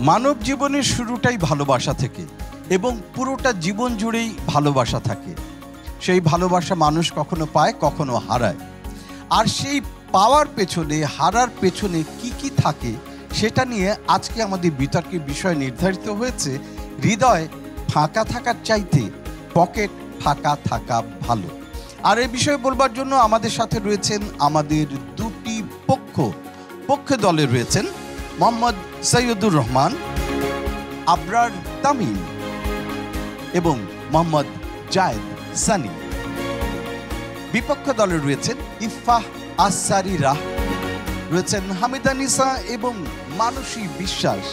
মানব জীবনের শুরুটাই ভালোবাসা থেকে এবং পুরোটা জীবন জুড়েই ভালোবাসা থাকে। সেই ভালোবাসা মানুষ কখনো পায়, কখনো হারায়। আর সেই পাওয়ার পেছনে, হারার পেছনে কি কি থাকে সেটা নিয়ে আজকে আমাদের বিতর্কের বিষয় নির্ধারিত হয়েছে, হৃদয় ফাঁকা থাকার চাইতে পকেট ফাঁকা থাকা ভালো। আর এই বিষয়ে বলবার জন্য আমাদের সাথে রয়েছেন আমাদের দুটি পক্ষ দলে রয়েছেন মোহাম্মদ সৈয়দুর রহমান, আবরার তামিম এবং মোহাম্মদ জায়েদ সানি। বিপক্ষ দলে রয়েছেন ইফফাহ আসারিরা, রয়েছেন হামিদা নিসা এবং মানসী বিশ্বাস।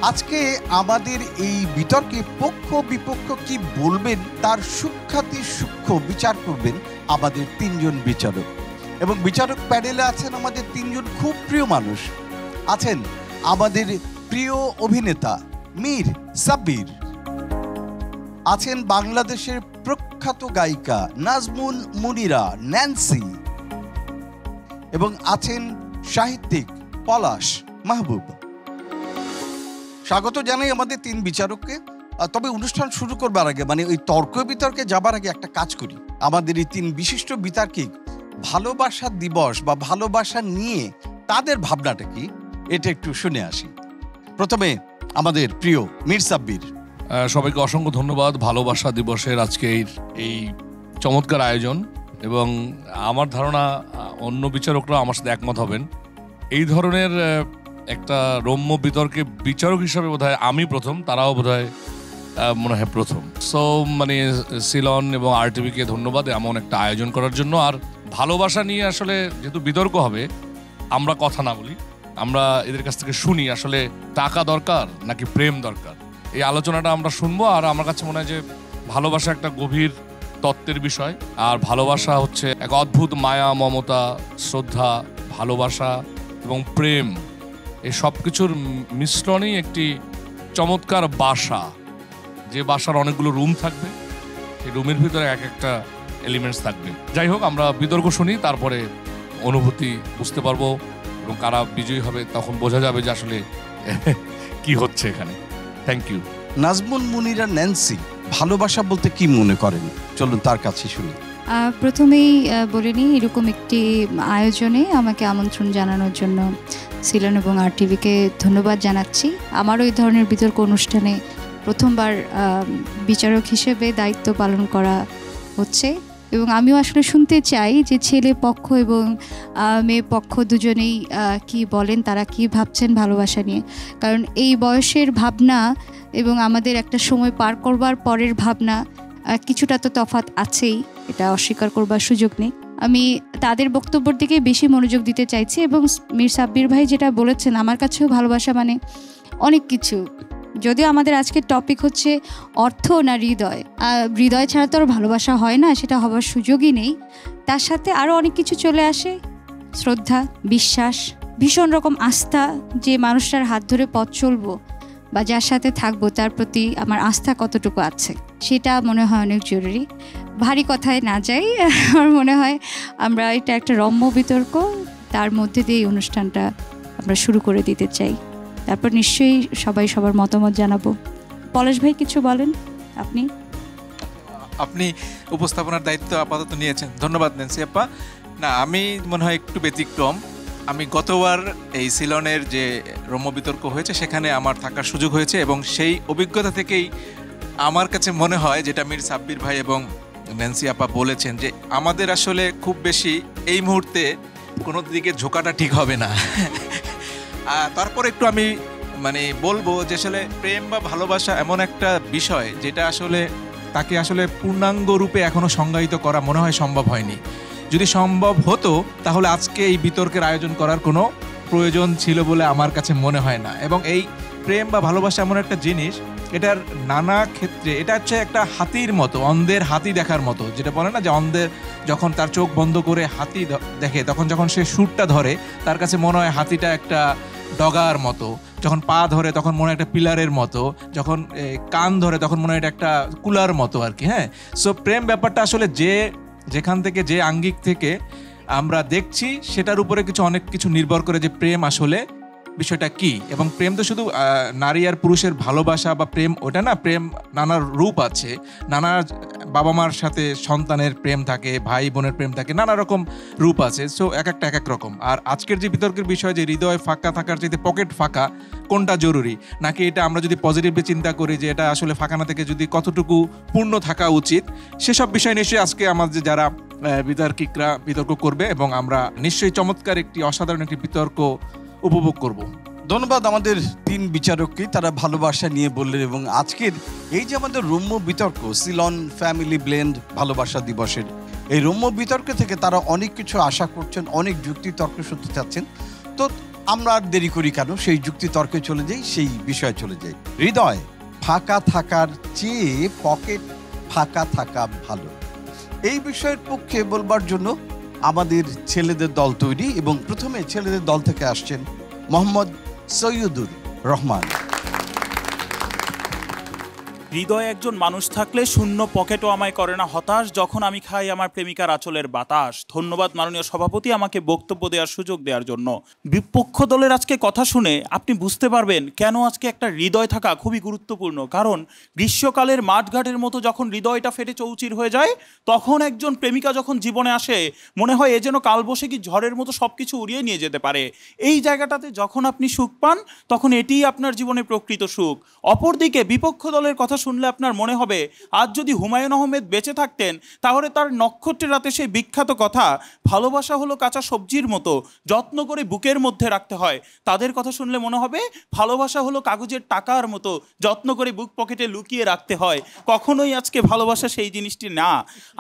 আজকে আমাদের এই বিতর্কে পক্ষ বিপক্ষ কি বলবেন তার সূক্ষ্ম বিচার করবেন আমাদের তিনজন বিচারক। এবং বিচারক প্যানেলে আছেন আমাদের তিনজন খুব প্রিয় মানুষ। আছেন আমাদের প্রিয় অভিনেতা মীর সাব্বির, আছেন বাংলাদেশের প্রখ্যাত গায়িকা নাজমুন মুনিরা ন্যান্সি, এবং আছেন সাহিত্যিক পলাশ মাহবুব। স্বাগত জানাই আমাদের তিন বিচারককে। তবে অনুষ্ঠান শুরু করবার আগে, মানে ওই তর্ক বিতর্কে যাবার আগে একটা কাজ করি। আমাদের এই তিন বিশিষ্ট বিতার্কিক ভালোবাসা দিবস বা ভালোবাসা নিয়ে তাদের ভাবনাটা কি এটা একটু শুনে আসি। প্রথমে আমাদের প্রিয় মীর সাব্বির। সবাইকে অসংখ্য ধন্যবাদ ভালোবাসা দিবসের আজকে এই চমৎকার আয়োজন, এবং আমার ধারণা অন্য বিচারকরা আমার সাথে একমত হবেন। এই ধরনের একটা রম্য বিতর্কে বিচারক হিসাবে বোধহয় আমি প্রথম, তারাও বোধহয় মনে হয় প্রথম। সো মানে সিলন এবং আরটিভিকে ধন্যবাদ এমন একটা আয়োজন করার জন্য। আর ভালোবাসা নিয়ে আসলে যেহেতু বিতর্ক হবে, আমরা কথা না বলি, আমরা এদের কাছ থেকে শুনি আসলে টাকা দরকার নাকি প্রেম দরকার। এই আলোচনাটা আমরা শুনবো। আর আমার কাছে মনে হয় যে ভালোবাসা একটা গভীর তত্ত্বের বিষয়, আর ভালোবাসা হচ্ছে এক অদ্ভুত মায়া, মমতা, শ্রদ্ধা, ভালোবাসা এবং প্রেম, এই সব কিছুর মিশ্রণেই একটি চমৎকার বাসা, যে বাসার অনেকগুলো রুম থাকবে, সেই রুমের ভিতরে এক একটা এলিমেন্টস থাকবে। যাই হোক, আমরা বিতর্ক শুনি, তারপরে অনুভূতি বুঝতে পারবো, এবং কারা বিজয়ী হবে তখন বোঝা যাবে যে আসলে কি হচ্ছে এখানে। Thank you. Nazmun Munira Nancy, ভালোবাসা বলতে কি মনে করেন, চলুন তার কাছে শুনি। প্রথমেই বলে নিই, এরকম একটি আয়োজনে আমাকে আমন্ত্রণ জানানোর জন্য সিলন এবং আরটিভিকে ধন্যবাদ জানাচ্ছি। আমারও এই ধরনের বিতর্ক অনুষ্ঠানে প্রথমবার বিচারক হিসেবে দায়িত্ব পালন করা হচ্ছে, এবং আমিও আসলে শুনতে চাই যে ছেলে পক্ষ এবং মেয়ে পক্ষ দুজনেই কি বলেন, তারা কি ভাবছেন ভালোবাসা নিয়ে। কারণ এই বয়সের ভাবনা এবং আমাদের একটা সময় পার করবার পরের ভাবনা কিছুটা তো তফাৎ আছেই, এটা অস্বীকার করবার সুযোগ নেই। আমি তাদের বক্তব্যের দিকে বেশি মনোযোগ দিতে চাইছি। এবং মীর সাব্বির ভাই যেটা বলেছেন, আমার কাছেও ভালোবাসা মানে অনেক কিছু। যদিও আমাদের আজকের টপিক হচ্ছে অর্থ না হৃদয়, হৃদয় ছাড়া তো আর ভালোবাসা হয় না, সেটা হবার সুযোগই নেই। তার সাথে আরও অনেক কিছু চলে আসে, শ্রদ্ধা, বিশ্বাস, ভীষণ রকম আস্থা, যে মানুষটার হাত ধরে পথ চলবো বা যার সাথে থাকবো তার প্রতি আমার আস্থা কতটুকু আছে, সেটা মনে হয় অনেক জরুরি। ভারী কথায় না যাই, আমার মনে হয় আমরা এটা একটা রম্য বিতর্ক, তার মধ্যে দিয়ে এই অনুষ্ঠানটা আমরা শুরু করে দিতে চাই। তারপর নিশ্চয়ই সবাই সবার মতামত জানাবো। পলাশ ভাই কিছু বলেন। আপনি উপস্থাপনার দায়িত্ব আপাতত নিয়েছেন, ধন্যবাদ ন্যান্সি আপা। না, আমি মনে হয় একটু ব্যতিক্রম। আমি গতবার এই সিলনের যে রম্য বিতর্ক হয়েছে সেখানে আমার থাকার সুযোগ হয়েছে, এবং সেই অভিজ্ঞতা থেকেই আমার কাছে মনে হয়, যেটা মীর সাব্বির ভাই এবং ন্যান্সি আপা বলেছেন, যে আমাদের আসলে খুব বেশি এই মুহূর্তে কোনো দিকে ঝোঁকাটা ঠিক হবে না। তারপর একটু আমি মানে বলবো যে আসলে প্রেম বা ভালোবাসা এমন একটা বিষয় যেটা আসলে তাকে আসলে পূর্ণাঙ্গ রূপে এখনো সংজ্ঞায়িত করা মনে হয় সম্ভব হয়নি। যদি সম্ভব হতো তাহলে আজকে এই বিতর্কের আয়োজন করার কোনো প্রয়োজন ছিল বলে আমার কাছে মনে হয় না। এবং এই প্রেম বা ভালোবাসা এমন একটা জিনিস, এটার নানা ক্ষেত্রে এটা হচ্ছে একটা হাতির মতো, অন্ধের হাতি দেখার মতো। যেটা বলে না যে অন্ধের যখন তার চোখ বন্ধ করে হাতি দেখে, তখন যখন সে সুরটা ধরে তার কাছে মনে হয় হাতিটা একটা ডগার মতো, যখন পা ধরে তখন মনে হয় একটা পিলারের মতো, যখন কান ধরে তখন মনে হয় এটা একটা কুলার মতো আর কি। হ্যাঁ, সো প্রেম ব্যাপারটা আসলে যেখান থেকে, যে আঙ্গিক থেকে আমরা দেখছি সেটার উপরে অনেক কিছু নির্ভর করে যে প্রেম আসলে বিষয়টা কি, এবং প্রেম তো শুধু নারী আর পুরুষের ভালোবাসা বা প্রেম ওটা না, প্রেম নানা রূপ আছে, নানা বাবা মার সাথে সন্তানের প্রেম থাকে, ভাই বোনের প্রেম থাকে, নানা রকম রূপ আছে। সো এক একটা এক এক রকম। আর আজকের যে বিতর্কের বিষয় যে হৃদয় ফাঁকা থাকার চাইতে পকেট ফাঁকা কোনটা জরুরি, নাকি এটা আমরা যদি পজিটিভলি চিন্তা করি যে এটা আসলে ফাঁকা না থেকে যদি কতটুকু পূর্ণ থাকা উচিত, সেসব বিষয় নিশ্চয়ই আজকে আমাদের যারা বিতর্কিকরা বিতর্ক করবে, এবং আমরা নিশ্চয়ই চমৎকার একটি অসাধারণ একটি বিতর্ক উপভোগ করব। ধন্যবাদ আমাদের 3 বিচারককে, তারা ভালোবাসা নিয়ে বললেন। এবং আজকের এই যে আমাদের রম্য বিতর্ক, সিলন ফ্যামিলি ব্লেন্ড ভালোবাসা দিবসের এই রম্য বিতর্ক থেকে তারা অনেক কিছু আশা করছেন, অনেক যুক্তি তর্ক শুনতে চাচ্ছেন। তো আমরা আর দেরি করি কেন, সেই যুক্তি তর্কে চলে যাই, সেই বিষয়ে চলে যাই। হৃদয় ফাঁকা থাকার চেয়ে পকেট ফাঁকা থাকা ভালো, এই বিষয়ের পক্ষে বলবার জন্য আমাদের ছেলেদের দল তৈরি। এবং প্রথমে ছেলেদের দল থেকে আসছেন মোহাম্মদ সৈয়দুর রহমান। হৃদয়ে একজন মানুষ থাকলে শূন্য পকেটও আমায় করে না হতাশ, যখন আমি খাই আমার প্রেমিকার আঁচলের বাতাস। ধন্যবাদ মাননীয় সভাপতি আমাকে বক্তব্য দেওয়ার সুযোগ দেওয়ার জন্য। বিপক্ষ দলের আজকে কথা শুনে আপনি বুঝতে পারবেন কেন আজকে একটা হৃদয় থাকা খুবই গুরুত্বপূর্ণ। কারণ গ্রীষ্মকালের মাঠঘাটের মতো যখন হৃদয়টা ফেটে চৌচির হয়ে যায়, তখন একজন প্রেমিকা যখন জীবনে আসে মনে হয় এ যেন কালবৈশাখী ঝড়ের মতো সব কিছু উড়িয়ে নিয়ে যেতে পারে। এই জায়গাটাতে যখন আপনি সুখ পান, তখন এটিই আপনার জীবনে প্রকৃত সুখ। অপরদিকে বিপক্ষ দলের কথা শুনলে আপনার মনে হবে আজ যদি হুমায়ুন আহমেদ বেঁচে থাকতেন, তাহলে তার নক্ষত্রের রাতে সেই বিখ্যাত কথা, ভালোবাসা হলো কাঁচা সবজির মতো, যত্ন করে বুকের মধ্যে রাখতে হয়, তাদের কথা শুনলে মনে হবে ভালোবাসা হলো কাগজের টাকার মতো, যত্ন করে বুক পকেটে লুকিয়ে রাখতে হয়। কখনোই আজকে ভালোবাসা সেই জিনিসটি না।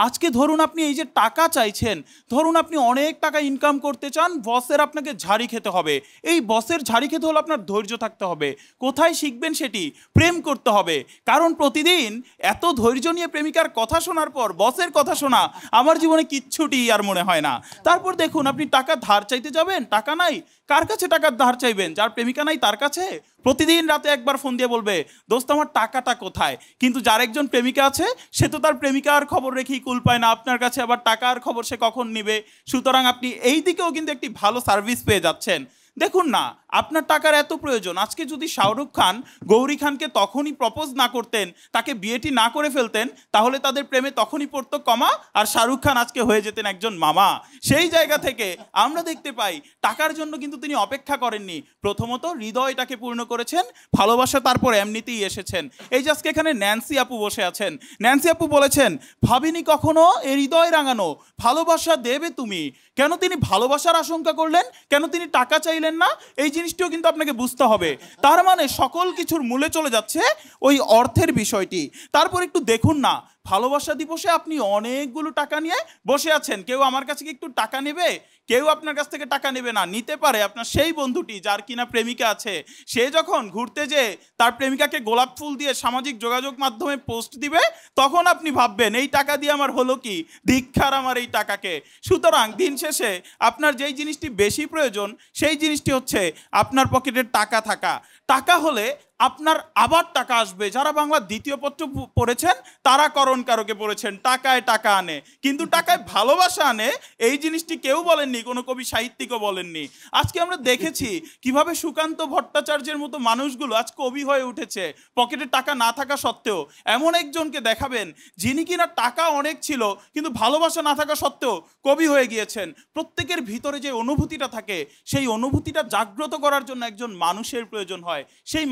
আজকে ধরুন আপনি এই যে টাকা চাইছেন, ধরুন আপনি অনেক টাকা ইনকাম করতে চান, বসের আপনাকে ঝাড়ি খেতে হবে। এই বসের ঝাড়ি খেতে হলে আপনার ধৈর্য থাকতে হবে। কোথায় শিখবেন সেটি? প্রেম করতে হবে। কারণ প্রতিদিন এত ধৈর্য নিয়ে প্রেমিকার কথা শোনার পর বসের কথা শোনা আমার জীবনে কিচ্ছুটি আর মনে হয় না। তারপর দেখুন আপনি টাকা ধার চাইতে যাবেন, টাকা নাই, কার কাছে টাকার ধার চাইবেন? যার প্রেমিকা নাই তার কাছে। প্রতিদিন রাতে একবার ফোন দিয়ে বলবে, দোস্ত আমার টাকাটা কোথায়? কিন্তু যার একজন প্রেমিকা আছে, সে তো তার প্রেমিকার খবর রেখেই কুল পায় না আপনার কাছে আবার টাকার খবর সে কখন নিবে। সুতরাং আপনি এই দিকেও কিন্তু একটি ভালো সার্ভিস পেয়ে যাচ্ছেন। দেখুন না, আপনার টাকার এত প্রয়োজন। আজকে যদি শাহরুখ খান গৌরী খানকে তখনই প্রপোজ না করতেন, তাকে বিয়েটি না করে ফেলতেন, তাহলে তাদের প্রেমে তখনই পড়তো কমা, আর শাহরুখ খান আজকে হয়ে যেতেন একজন মামা। সেই জায়গা থেকে আমরা দেখতে পাই টাকার জন্য কিন্তু তিনি অপেক্ষা করেননি। প্রথমত হৃদয়টাকে পূর্ণ করেছেন, ভালোবাসা তারপর এমনিতেই এসেছেন। এই যে আজকে এখানে ন্যান্সি আপু বসে আছেন, ন্যান্সি আপু বলেছেন, ভাবিনি কখনো এ হৃদয় রাঙানো ভালোবাসা দেবে তুমি। কেন তিনি ভালোবাসার আশঙ্কা করলেন? কেন তিনি টাকা চাইলেন না? এই জিনিসটিও কিন্তু আপনাকে বুঝতে হবে। তার মানে সকল কিছুর মূলে চলে যাচ্ছে ওই অর্থের বিষয়টি। তারপর একটু দেখুন না, ভালোবাসা দিবসে আপনি অনেকগুলো টাকা নিয়ে বসে আছেন। কেউ আমার কাছে কি একটু টাকা নেবে? কেউ আপনার কাছ থেকে টাকা নেবে না। নিতে পারে আপনার সেই বন্ধুটি যার কিনা প্রেমিকা আছে, সে যখন ঘুরতে যেয়ে তার প্রেমিকাকে গোলাপ ফুল দিয়ে সামাজিক যোগাযোগ মাধ্যমে পোস্ট দিবে, তখন আপনি ভাববেন এই টাকা দিয়ে আমার হলো কি, ধিক্কার আমার এই টাকাকে। সুতরাং দিন শেষে আপনার যেই জিনিসটি বেশি প্রয়োজন, সেই জিনিসটি হচ্ছে আপনার পকেটের টাকা থাকা। টাকা হলে আপনার আবার টাকা আসবে। যারা বাংলা দ্বিতীয় পত্র পড়েছেন তারা করণ কারকে পড়েছেন, টাকায় টাকা আনে, কিন্তু টাকায় ভালোবাসা আনে, এই জিনিসটি কেউ বলেননি, কোনো কবি সাহিত্যিকও বলেননি। আজকে আমরা দেখেছি কিভাবে সুকান্ত ভট্টাচার্যের মতো মানুষগুলো আজ কবি হয়ে উঠেছে, পকেটে টাকা না থাকা সত্ত্বেও। এমন একজনকে দেখাবেন যিনি কিনা টাকা অনেক ছিল কিন্তু ভালোবাসা না থাকা সত্ত্বেও কবি হয়ে গিয়েছেন। প্রত্যেকের ভিতরে যে অনুভূতিটা থাকে, সেই অনুভূতিটা জাগ্রত করার জন্য একজন মানুষের প্রয়োজন হয়। সেই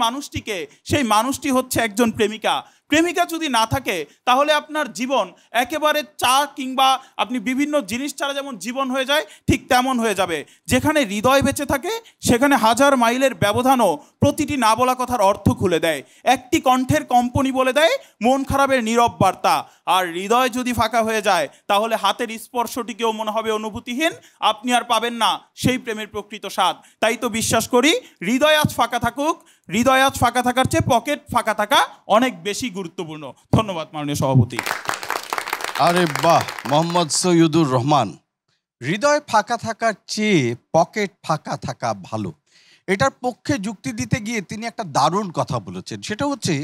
মানুষটি হচ্ছে একজন প্রেমিকা। প্রেমিকা যদি না থাকে তাহলে আপনার জীবন একেবারে চা কিংবা আপনি বিভিন্ন জিনিস ছাড়া যেমন জীবন হয়ে যায়, ঠিক তেমন হয়ে যাবে। যেখানে হৃদয় বেঁচে থাকে সেখানে হাজার মাইলের ব্যবধানও প্রতিটি না বলা কথার অর্থ খুলে দেয়। একটি কণ্ঠের কম্পনি বলে দেয় মন খারাপের নীরব বার্তা। আর হৃদয় যদি ফাঁকা হয়ে যায় তাহলে হাতের স্পর্শটিকেও মনে হবে অনুভূতিহীন, আপনি আর পাবেন না সেই প্রেমের প্রকৃত স্বাদ। তাই তো বিশ্বাস করি হৃদয় আজ ফাঁকা থাকুক, হৃদয় আজ ফাঁকা থাকার চেয়ে পকেট ফাঁকা থাকা অনেক বেশি গুরুত্বপূর্ণ। ধন্যবাদ মাননীয় সভাপতি। আরে বাহ, মোহাম্মদ সৈয়দুর রহমান, হৃদয় ফাঁকা থাকার চেয়ে পকেট ফাঁকা থাকা ভালো, এটার পক্ষে যুক্তি দিতে গিয়ে তিনি একটা দারুণ কথা বলেছেন। সেটা হচ্ছে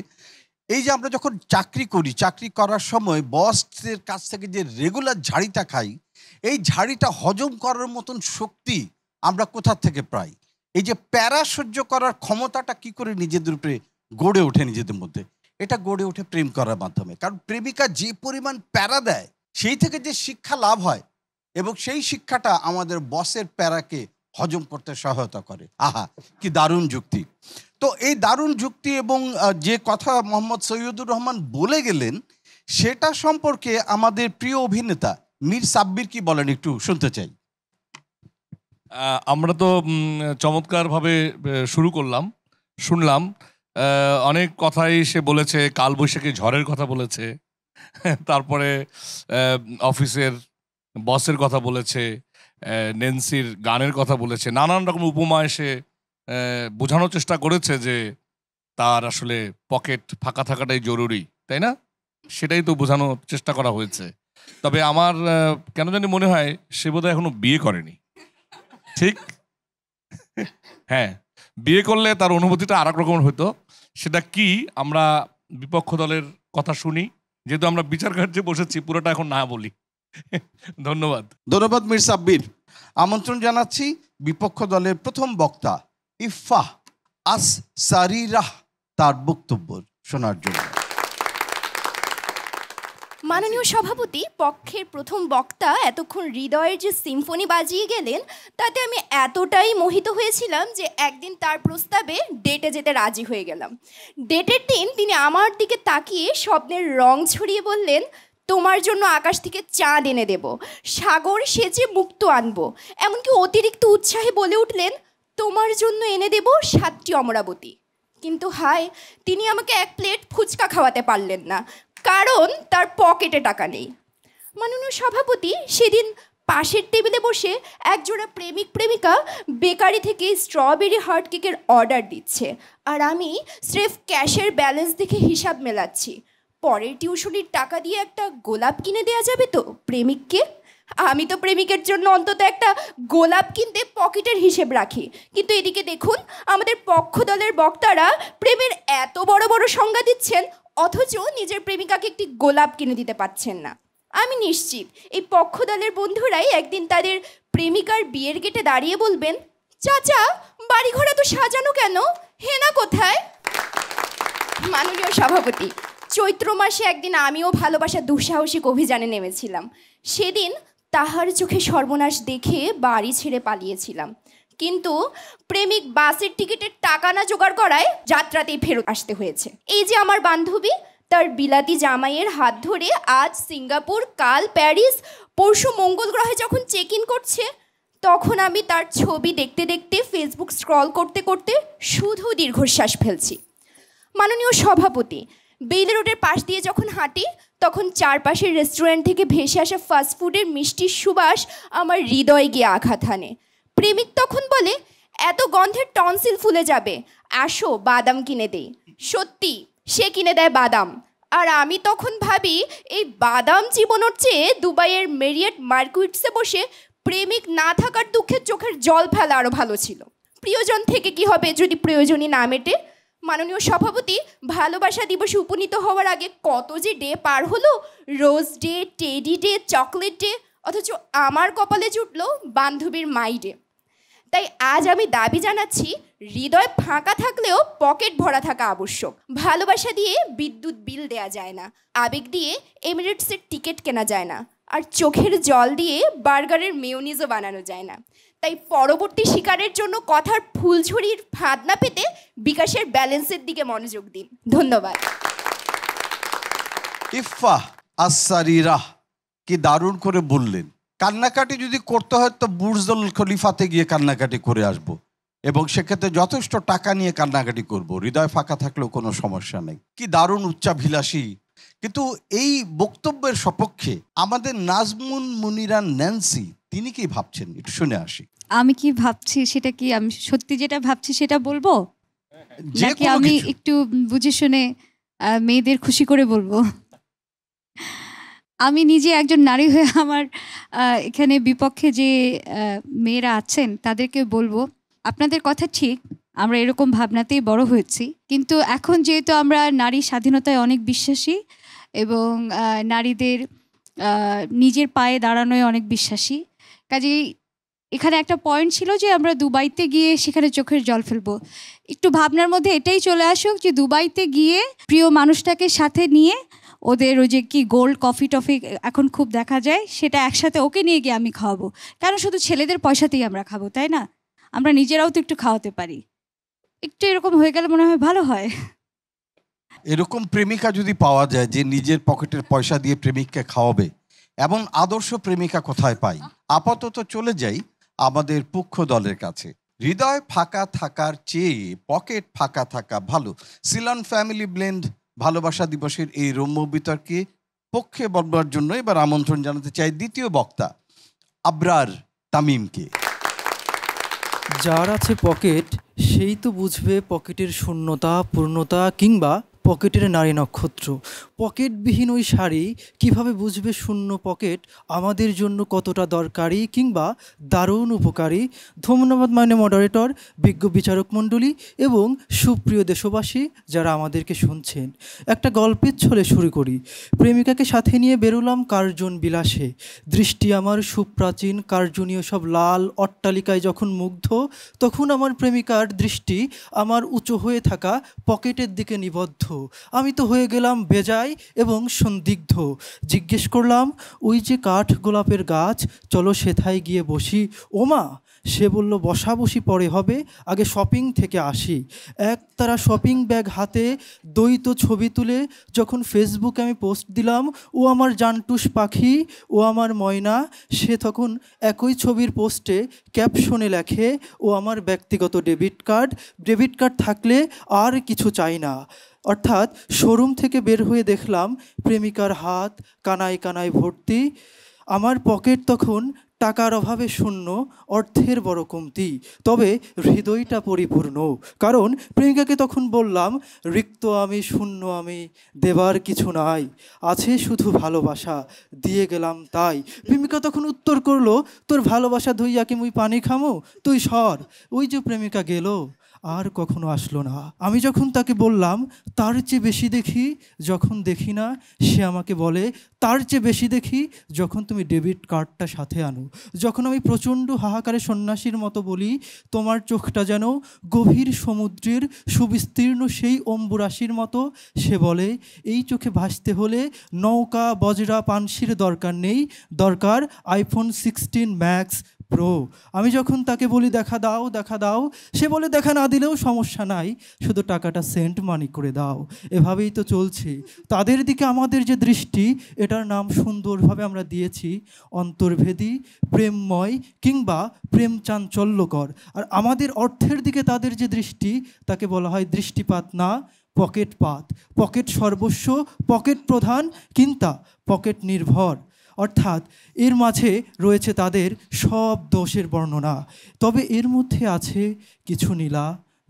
এই যে আমরা যখন চাকরি করি, চাকরি করার সময় বসের কাছ থেকে যে রেগুলার ঝাড়িটা খাই, এই ঝাড়িটা হজম করার মতন শক্তি আমরা কোথা থেকে পাই? এই যে প্যারা সহ্য করার ক্ষমতাটা কি করে নিজেদের উপরে গড়ে ওঠে নিজেদের মধ্যে, এটা গড়ে ওঠে প্রেম করার মাধ্যমে। কারণ প্রেমিকা যে পরিমাণ প্যারা দেয় সেই থেকে যে শিক্ষা লাভ হয় এবং সেই শিক্ষাটা আমাদের বসের প্যারাকে হজম করতে সহায়তা করে। আহা, কি দারুণ যুক্তি! তো এই দারুণ যুক্তি এবং যে কথা মোহাম্মদ সৈয়দুর রহমান বলে গেলেন সেটা সম্পর্কে আমাদের প্রিয় অভিনেতা মীর সাব্বির কি বলেন একটু শুনতে চাই। আমরা তো চমৎকারভাবে শুরু করলাম, শুনলাম অনেক কথাই সে বলেছে, কালবৈশাখী ঝড়ের কথা বলেছে, তারপরে অফিসের বসের কথা বলেছে, নেন্সির গানের কথা বলেছে, নানান রকম উপমায় সে বোঝানোর চেষ্টা করেছে যে তার আসলে পকেট ফাঁকা থাকাটাই জরুরি, তাই না? সেটাই তো বোঝানোর চেষ্টা করা হয়েছে। তবে আমার কেন জানি মনে হয় সে বোধহয় এখনো বিয়ে করেনি, ঠিক? হ্যাঁ, বিয়ে করলে তার অনুভূতিটা আর এক রকম হতো। সেটা কি, আমরা বিপক্ষ দলের কথা শুনি, যেহেতু আমরা বিচার কার্যে বসেছি, পুরোটা এখন না বলি। ধন্যবাদ। ধন্যবাদ মীর সাব্বির। আমন্ত্রণ জানাচ্ছি বিপক্ষ দলের প্রথম বক্তা ইফফাহ আস সারিরাহ তার বক্তব্য শোনার জন্য। মাননীয় সভাপতি, পক্ষের প্রথম বক্তা এতক্ষণ হৃদয়ের যে সিম্ফনি বাজিয়ে গেলেন তাতে আমি এতটাই মোহিত হয়েছিলাম যে একদিন তার প্রস্তাবে ডেটে যেতে রাজি হয়ে গেলাম। ডেটের দিন তিনি আমার দিকে তাকিয়ে স্বপ্নের রং ছড়িয়ে বললেন, তোমার জন্য আকাশ থেকে চাঁদ এনে দেব, সাগর সেচে মুক্ত আনবো, এমনকি অতিরিক্ত উৎসাহে বলে উঠলেন, তোমার জন্য এনে দেব 7টি অমরাবতী। কিন্তু হায়, তিনি আমাকে 1 প্লেট ফুচকা খাওয়াতে পারলেন না, কারণ তার পকেটে টাকা নেই। মাননীয় সভাপতি, সেদিন পাশের টেবিলে বসে একজোড়া প্রেমিক প্রেমিকা বেকারি থেকে স্ট্রবেরি হার্ট কেকের অর্ডার দিচ্ছে, আর আমি স্রেফ ক্যাশের ব্যালেন্স দেখে হিসাব মেলাচ্ছি। পরের টিউশনির টাকা দিয়ে একটা গোলাপ কিনে দেওয়া যাবে তো প্রেমিককে? আমি তো প্রেমিকের জন্য অন্তত একটা গোলাপ কিনতে পকেটের হিসেব রাখি, কিন্তু এদিকে দেখুন আমাদের পক্ষ দলের বক্তারা প্রেমের এত বড় বড় সংজ্ঞা দিচ্ছেন, অথচ নিজের প্রেমিকাকে একটি গোলাপ কিনে দিতে পারছেন না। আমি নিশ্চিত এই পক্ষ দলের বন্ধুরাই একদিন তাদের প্রেমিকার বিয়ের গেটে দাঁড়িয়ে বলবেন, চাচা বাড়িঘর তো সাজানো কেন, হেনা কোথায়? মাননীয় সভাপতি, চৈত্র মাসে একদিন আমিও ভালোবাসা দুঃসাহসিক অভিযানে নেমেছিলাম। সেদিন তাহার চোখে সর্বনাশ দেখে বাড়ি ছেড়ে পালিয়েছিলাম, কিন্তু প্রেমিক বাসের টিকিটের টাকা না জোগাড় করায় যাত্রাতেই ফেরত আসতে হয়েছে। এই যে আমার বান্ধবী, তার বিলাতি জামাইয়ের হাত ধরে আজ সিঙ্গাপুর, কাল প্যারিস, পরশু মঙ্গল গ্রহে যখন চেক ইন করছে, তখন আমি তার ছবি দেখতে দেখতে ফেসবুক স্ক্রল করতে করতে শুধু দীর্ঘশ্বাস ফেলছি। মাননীয় সভাপতি, বেইলি রোডের পাশ দিয়ে যখন হাঁটি তখন চারপাশের রেস্টুরেন্ট থেকে ভেসে আসা ফাস্টফুডের মিষ্টির সুবাস আমার হৃদয়ে গিয়ে আঘাত হানে। প্রেমিক তখন বলে, এত গন্ধের টনসিল ফুলে যাবে, আসো বাদাম কিনে দেই। সত্যি সে কিনে দেয় বাদাম, আর আমি তখন ভাবি এই বাদাম চিবোনোর চেয়ে দুবাইয়ের মেরিয়েট মার্কুইটসে বসে প্রেমিক না থাকার দুঃখের চোখের জল ফেলা আরও ভালো ছিল। প্রিয়জন থেকে কি হবে যদি প্রয়োজনই না মেটে? মাননীয় সভাপতি, ভালোবাসা দিবসে উপনীত হওয়ার আগে কত যে ডে পার হলো, rose day, teddy day, chocolate day, অথচ আমার কপালে জুটল বান্ধবীর মাই ডে। তাই আজ আমি দাবি জানাচ্ছি, হৃদয় ফাঁকা থাকলেও পকেট ভরা থাকা আবশ্যক। ভালোবাসা দিয়ে বিদ্যুৎ বিল দেয়া যায় না, আবেগ দিয়ে এমিরেটসের টিকিট কেনা যায় না, আর চোখের জল দিয়ে বার্গারের মেয়োনিজও বানানো যায় না। তাই পরবর্তী শিকারের জন্য কথার ফুলঝুরির ফাঁদ না পেতে বিকাশের ব্যালেন্সের দিকে মনোযোগ দিন। ধন্যবাদ। ইফফাহ আস সারিরাহ কি দারুণ করে বললেন। কান্নাকাটি যদি করতে হয় তো বুর্জুল খলিফাতে গিয়ে কান্নাকাটি করে আসব, এবং সেক্ষেত্রে যথেষ্ট টাকা নিয়ে কান্নাকাটি করব, হৃদয় ফাঁকা থাকলেও কোনো সমস্যা নেই। কি দারুণ উচ্চাভিলাষী! কিন্তু এই বক্তব্যের সপক্ষে আমাদের নাজমুন মুনিরা ন্যান্সি, তিনি কি ভাবছেন একটু শুনে আসি। আমি কি ভাবছি সেটা কি আমি সত্যি যেটা ভাবছি সেটা বলবো, নাকি আমি একটু বুঝে শুনে মেয়েদের খুশি করে বলবো? আমি নিজে একজন নারী হয়ে আমার এখানে বিপক্ষে যে মেয়েরা আছেন তাদেরকে বলবো, আপনাদের কথা ঠিক, আমরা এরকম ভাবনাতেই বড় হয়েছি, কিন্তু এখন যেহেতু আমরা নারী স্বাধীনতায় অনেক বিশ্বাসী এবং নারীদের নিজের পায়ে দাঁড়ানোয় অনেক বিশ্বাসী, কাজেই এখানে একটা পয়েন্ট ছিল যে আমরা দুবাইতে গিয়ে সেখানে চোখের জল ফেলবো। একটু ভাবনার মধ্যে এটাই চলে আসুক যে দুবাইতে গিয়ে প্রিয় মানুষটাকে সাথে নিয়ে ওদের ওই যে কি গোল্ড কফি টফি এখন খুব দেখা যায়, সেটা একসাথে ওকে নিয়ে গিয়ে আমি খাওয়াবো। কারণ শুধু ছেলেদের পয়সাতেই আমরা খাবো, তাই না? আমরা নিজেরাও তো একটু খাওয়াতে পারি। একটু এরকম হয়ে গেলে মনে হয় ভালো হয়। এরকম প্রেমিকা যদি পাওয়া যায় যে নিজের পকেটের পয়সা দিয়ে প্রেমিককে খাওয়াবে, এমন আদর্শ প্রেমিকা কোথায় পাই? আপাতত চলে যাই আমাদের পক্ষ দলের কাছে। হৃদয় ফাঁকা থাকার চেয়ে পকেট ফাঁকা থাকা ভালো। সিলন ফ্যামিলি ব্লেন্ড ভালোবাসা দিবসের এই রম্য বিতর্কে পক্ষে বলবার জন্য এবার আমন্ত্রণ জানাতে চাই দ্বিতীয় বক্তা আবরার তামিমকে। যার আছে পকেট সেই তো বুঝবে পকেটের শূন্যতা, পূর্ণতা কিংবা পকেটের নারী নক্ষত্র। পকেটবিহীন ওই শাড়ি কিভাবে বুঝবে শূন্য পকেট আমাদের জন্য কতটা দরকারি কিংবা দারুণ উপকারী। ধন্যবাদ মাননীয় মডারেটর, বিজ্ঞ বিচারক মণ্ডলী এবং সুপ্রিয় দেশবাসী যারা আমাদেরকে শুনছেন। একটা গল্পের ছলে শুরু করি। প্রেমিকাকে সাথে নিয়ে বেরোলাম কার্জন বিলাসে। দৃষ্টি আমার সুপ্রাচীন কার্জনীয় সব লাল অট্টালিকায় যখন মুগ্ধ, তখন আমার প্রেমিকার দৃষ্টি আমার উঁচু হয়ে থাকা পকেটের দিকে নিবদ্ধ। আমি তো হয়ে গেলাম বেজায় এবং সন্দিগ্ধ। জিজ্ঞেস করলাম, ওই যে কাঠ গোলাপের গাছ, চলো সেথায় গিয়ে বসি। ওমা, সে বলল বসাবসি পরে হবে, আগে শপিং থেকে আসি। একতারা শপিং ব্যাগ হাতে দ্বৈত ছবি তুলে যখন ফেসবুকে আমি পোস্ট দিলাম, ও আমার জানটুস পাখি, ও আমার ময়না, সে তখন একই ছবির পোস্টে ক্যাপশনে লেখে, ও আমার ব্যক্তিগত ডেবিট কার্ড থাকলে আর কিছু চাই না। অর্থাৎ শোরুম থেকে বের হয়ে দেখলাম প্রেমিকার হাত কানায় কানায় ভর্তি। আমার পকেট তখন টাকার অভাবে শূন্য, অর্থের বড় কমতি, তবে হৃদয়টা পরিপূর্ণ। কারণ প্রেমিকাকে তখন বললাম, রিক্ত আমি, শূন্য আমি, দেবার কিছু নাই, আছে শুধু ভালোবাসা, দিয়ে গেলাম তাই। প্রেমিকা তখন উত্তর করলো, তোর ভালোবাসা ধইয়া কি মুই পানি খামো, তুই সর। ওই যে প্রেমিকা গেল, আর কখনো আসলো না। আমি যখন তাকে বললাম তার চেয়ে বেশি দেখি, যখন দেখি না, সে আমাকে বলে তার চেয়ে বেশি দেখি যখন তুমি ডেবিট কার্ডটা সাথে আনো। যখন আমি প্রচণ্ড হাহাকারে সন্ন্যাসীর মতো বলি, তোমার চোখটা যেন গভীর সমুদ্রের সুবিস্তীর্ণ সেই অম্বুরাশির মতো, সে বলে এই চোখে ভাসতে হলে নৌকা বজরা পানসির দরকার নেই, দরকার আইফোন 16 ম্যাক্স প্রো। আমি যখন তাকে বলি দেখা দাও, সে বলে দেখা না দিলেও সমস্যা নাই, শুধু টাকাটা সেন্ট মানি করে দাও। এভাবেই তো চলছে। তাদের দিকে আমাদের যে দৃষ্টি, এটার নাম সুন্দরভাবে আমরা দিয়েছি অন্তর্ভেদী, প্রেমময় কিংবা প্রেম চাঞ্চল্যকর। আর আমাদের অর্থের দিকে তাদের যে দৃষ্টি, তাকে বলা হয় দৃষ্টিপাত না, পকেটপাত। পকেট সর্বস্ব, পকেট প্রধান কিংবা পকেট নির্ভর। অর্থাৎ এর মাঝে রয়েছে তাদের সব দোষের বর্ণনা। তবে এর মধ্যে আছে কিছু নীলা,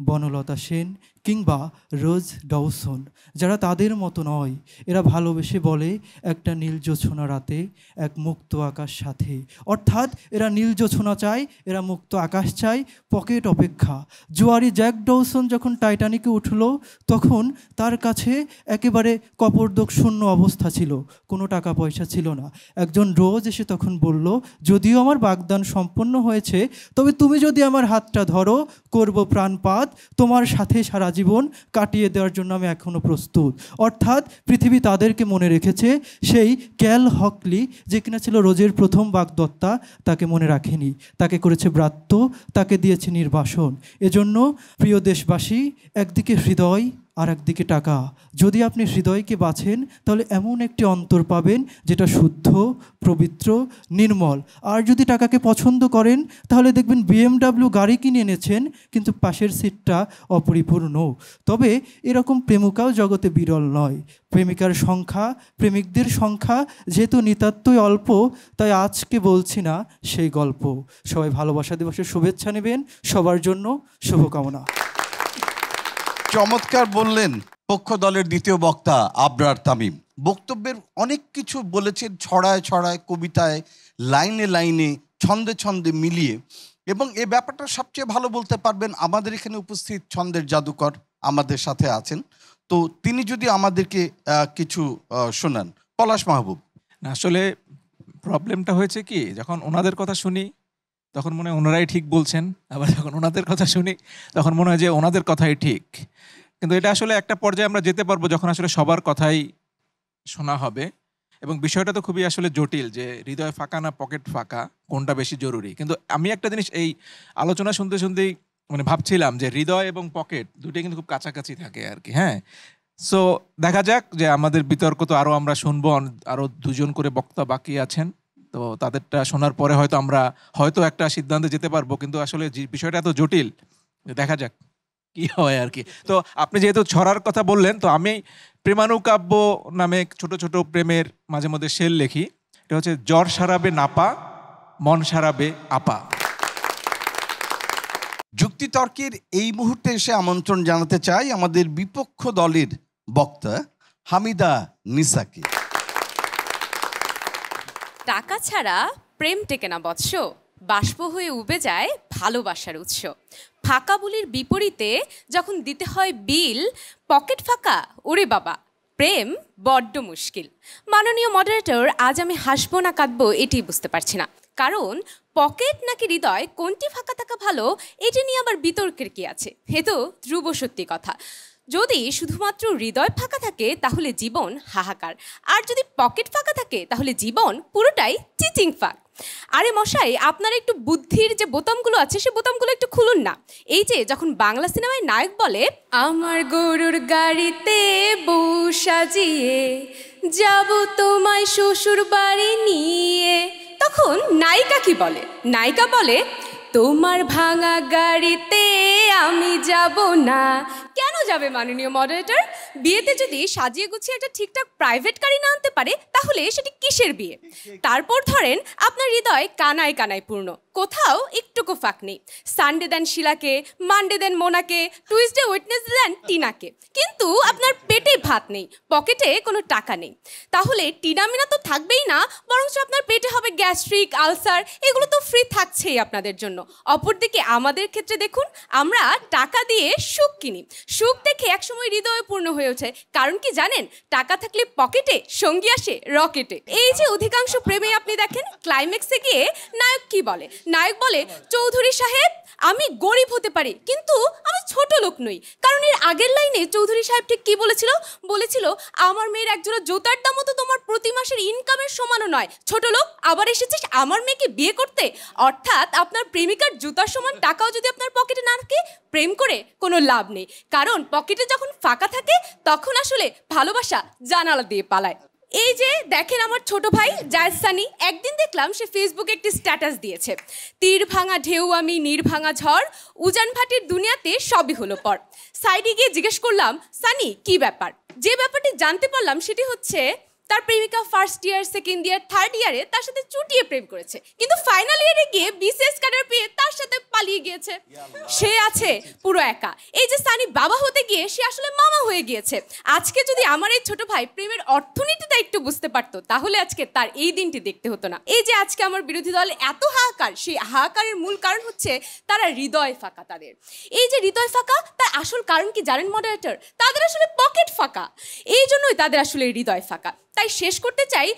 বনলতা সেন কিংবা রোজ ডওসন, যারা তাদের মতো নয়। এরা ভালোবেসে বলে একটা নীল জোছনা রাতে এক মুক্ত আকাশ সাথে। অর্থাৎ এরা নীল জোছনা চায়, এরা মুক্ত আকাশ চায়, পকেট অপেক্ষা। জোয়ারি জ্যাক ডওসন যখন টাইটানিকে উঠলো, তখন তার কাছে একেবারে কপর্দক শূন্য অবস্থা ছিল, কোনো টাকা পয়সা ছিল না। একজন রোজ এসে তখন বলল, যদিও আমার বাগদান সম্পন্ন হয়েছে, তবে তুমি যদি আমার হাতটা ধরো, করব প্রাণপাত, তোমার সাথে সারা জীবন কাটিয়ে দেওয়ার জন্য আমি এখনো প্রস্তুত। অর্থাৎ পৃথিবী তাদেরকে মনে রেখেছে, সেই ক্যাল হকলি যে কিনা ছিল রোজের প্রথম বাগদত্তা, তাকে মনে রাখেনি, তাকে করেছে ব্রাত্য, তাকে দিয়েছে নির্বাসন। এজন্য প্রিয় দেশবাসী, একদিকে হৃদয় আর একদিকে টাকা। যদি আপনি হৃদয়কে বাছেন, তাহলে এমন একটি অন্তর পাবেন যেটা শুদ্ধ, পবিত্র, নির্মল। আর যদি টাকাকে পছন্দ করেন, তাহলে দেখবেন BMW গাড়ি কিনে এনেছেন, কিন্তু পাশের সিটটা অপরিপূর্ণ। তবে এরকম প্রেমিকাও জগতে বিরল নয়। প্রেমিকার সংখ্যা, প্রেমিকদের সংখ্যা যেহেতু নিতান্তই অল্প, তাই আজকে বলছি না সেই গল্প। সবাই ভালোবাসা দিবসের শুভেচ্ছা নেবেন, সবার জন্য শুভকামনা। চমৎকার বললেন পক্ষ দলের দ্বিতীয় বক্তা আবরার তামিম। বক্তব্যের অনেক কিছু বলেছেন, ছড়ায় ছড়ায়, কবিতায়, লাইনে লাইনে, ছন্দে ছন্দে মিলিয়ে। এবং এ ব্যাপারটা সবচেয়ে ভালো বলতে পারবেন আমাদের এখানে উপস্থিত ছন্দের জাদুকর আমাদের সাথে আছেন। তো তিনি যদি আমাদেরকে কিছু শোনান। পলাশ মাহবুব। না, আসলে প্রবলেমটা হয়েছে কি, যখন ওনাদের কথা শুনি তখন মনে হয় ওনারাই ঠিক বলছেন, আবার যখন ওনাদের কথা শুনি তখন মনে হয় যে ওনাদের কথাই ঠিক। কিন্তু এটা আসলে একটা পর্যায়ে আমরা যেতে পারবো যখন আসলে সবার কথাই শোনা হবে। এবং বিষয়টা তো খুবই আসলে জটিল যে হৃদয় ফাঁকা না পকেট ফাঁকা, কোনটা বেশি জরুরি। কিন্তু আমি একটা জিনিস এই আলোচনা শুনতে শুনতেই মানে ভাবছিলাম যে হৃদয় এবং পকেট দুটোই কিন্তু খুব কাছাকাছি থাকে আর কি। হ্যাঁ, সো দেখা যাক যে আমাদের বিতর্ক তো আরও আমরা শুনবো, আরও দুজন করে বক্তা বাকি আছেন, তো তাদেরটা শোনার পরে হয়তো আমরা একটা সিদ্ধান্তে যেতে পারবো। কিন্তু আসলে বিষয়টা এত জটিল, দেখা যাক কি হয় আর কি। তো আপনি যেহেতু ছড়ার কথা বললেন, তো আমি প্রেমানুকাব্য নামে ছোট ছোট প্রেমের মাঝে মধ্যে শেল লেখি। এটা হচ্ছে জ্বর সারাবে নাপা, মন সারাবে আপা। যুক্তিতর্কের এই মুহূর্তে এসে আমন্ত্রণ জানাতে চাই আমাদের বিপক্ষ দলের বক্তা হামিদা নিসাকে। টাকা ছাড়া প্রেম টেকে না বৎস, বাষ্প হয়ে উবে যায় ভালোবাসার উৎস। ফাঁকা বুলির বিপরীতে যখন দিতে হয় বিল, পকেট ফাঁকা, ওরে বাবা প্রেম বড্ড মুশকিল। মাননীয় মডারেটর, আজ আমি হাসবো না কাঁদবো এটি বুঝতে পারছি না, কারণ পকেট নাকি হৃদয় কোনটি ফাঁকা থাকা ভালো এটি নিয়ে আবার বিতর্কের কি আছে? এ তো ধ্রুব সত্যি কথা। যদি শুধুমাত্র হৃদয় ফাঁকা থাকে তাহলে জীবন হাহাকার, আর যদি পকেট ফাঁকা থাকে তাহলে জীবন পুরোটাই চিচিং ফাঁক। আরে মশাই, আপনার একটু বুদ্ধির যে বোতামগুলো আছে সে বোতামগুলো একটু খুলুন না। এই যে যখন বাংলা সিনেমায় নায়ক বলে আমার গরুর গাড়িতে বউ সাজিয়ে যাব তোমায় শ্বশুর বাড়ি নিয়ে, তখন নায়িকা কি বলে? নায়িকা বলে তোমার ভাঙা গাড়িতে আমি যাব না। কেন যাবে মাননীয় মডারেটর? বিয়েতে যদি সাজিয়ে গুছিয়ে একটা ঠিকঠাক প্রাইভেট গাড়ি না আনতে পারে তাহলে সেটি কিসের বিয়ে? তারপর ধরেন আপনার হৃদয় কানায় কানায় পূর্ণ, কোথাও একটুকু ফাঁক নেই। সানডে দেন শিলাকে, মানডে দেন মোনাকে, টুইসডে ওয়েডনেসডে দেন টিনাকে, কিন্তু আপনার পেটে ভাত নেই, পকেটে কোনো টাকা নেই। তাহলে টিনা মিনা তো থাকবেই না, বরঞ্চ আপনার পেটে হবে গ্যাস্ট্রিক, আলসার, এগুলো তো ফ্রি থাকছেই আপনাদের জন্য। অপরদিকে আমাদের ক্ষেত্রে দেখুন, আমরা টাকা দিয়ে সুখ কিনি, সুখ দেখে একসময় হৃদয় পূর্ণ হয়ে ওঠে। কারণ কি জানেন? টাকা থাকলে পকেটে, সঙ্গী আসে রকেটে। এই যে অধিকাংশ প্রেমে আপনি দেখেন ক্লাইম্যাক্সে গিয়ে নায়ক কি বলে? নায়ক বলে চৌধুরী সাহেব আমি গরিব হতে পারি কিন্তু আমি ছোট লোক নই। কারণ এর আগের লাইনে চৌধুরী সাহেব ঠিক কি বলেছিল? বলেছিল আমার মেয়ের একজোড়া জুতার দামও তো তোমার প্রতি মাসের ইনকামের সমানও নয়, ছোট লোক আবার এসেছিস আমার মেয়েকে বিয়ে করতে। অর্থাৎ আপনার প্রেমিকার জুতার সমান টাকাও যদি আপনার পকেটে না থাকে, প্রেম করে কোনো লাভ নেই। কারণ পকেটে যখন ফাঁকা থাকে তখন আসলে ভালোবাসা জানালা দিয়ে পালায়। এই যে দেখেন আমার ছোট ভাই জায়েদ সানি, একদিন দেখলাম সে ফেসবুকে একটি স্ট্যাটাস দিয়েছে, তীর ভাঙা ঢেউ আমি নির্ভাঙা ঝড়, উজান ভাটির দুনিয়াতে সবই হলো পর। সাইডে গিয়ে জিজ্ঞেস করলাম সানি কি ব্যাপার? যে ব্যাপারটি জানতে পারলাম সেটি হচ্ছে তার প্রেমিকা first year, second year, third ইয়ারে তার সাথে চুটিয়ে প্রেম করেছে, কিন্তু ফাইনাল ইয়ারে গিয়ে বিসিএস ক্যাডার পেয়ে তার সাথে পালিয়ে গিয়েছে। সে আছে পুরো একা। এই যে সানি বাবা হতে গিয়ে সে আসলে মামা হয়ে গিয়েছে। আজকে যদি আমার এই ছোট ভাই প্রেমের অর্থনীতিটা একটু বুঝতে পারতো তাহলে আজকে তার এই দিনটি দেখতে হতো না। এই যে আজকে আমার বিরোধী দল এত হাহাকার, সেই হাহাকারের মূল কারণ হচ্ছে তারা হৃদয় ফাঁকা। তাদের এই যে হৃদয় ফাঁকা, তার আসল কারণ কি জানেন মডারেটর? তাদের আসলে পকেট ফাঁকা, এই জন্যই তাদের আসলে হৃদয় ফাঁকা। তাই শেষ করতে চাই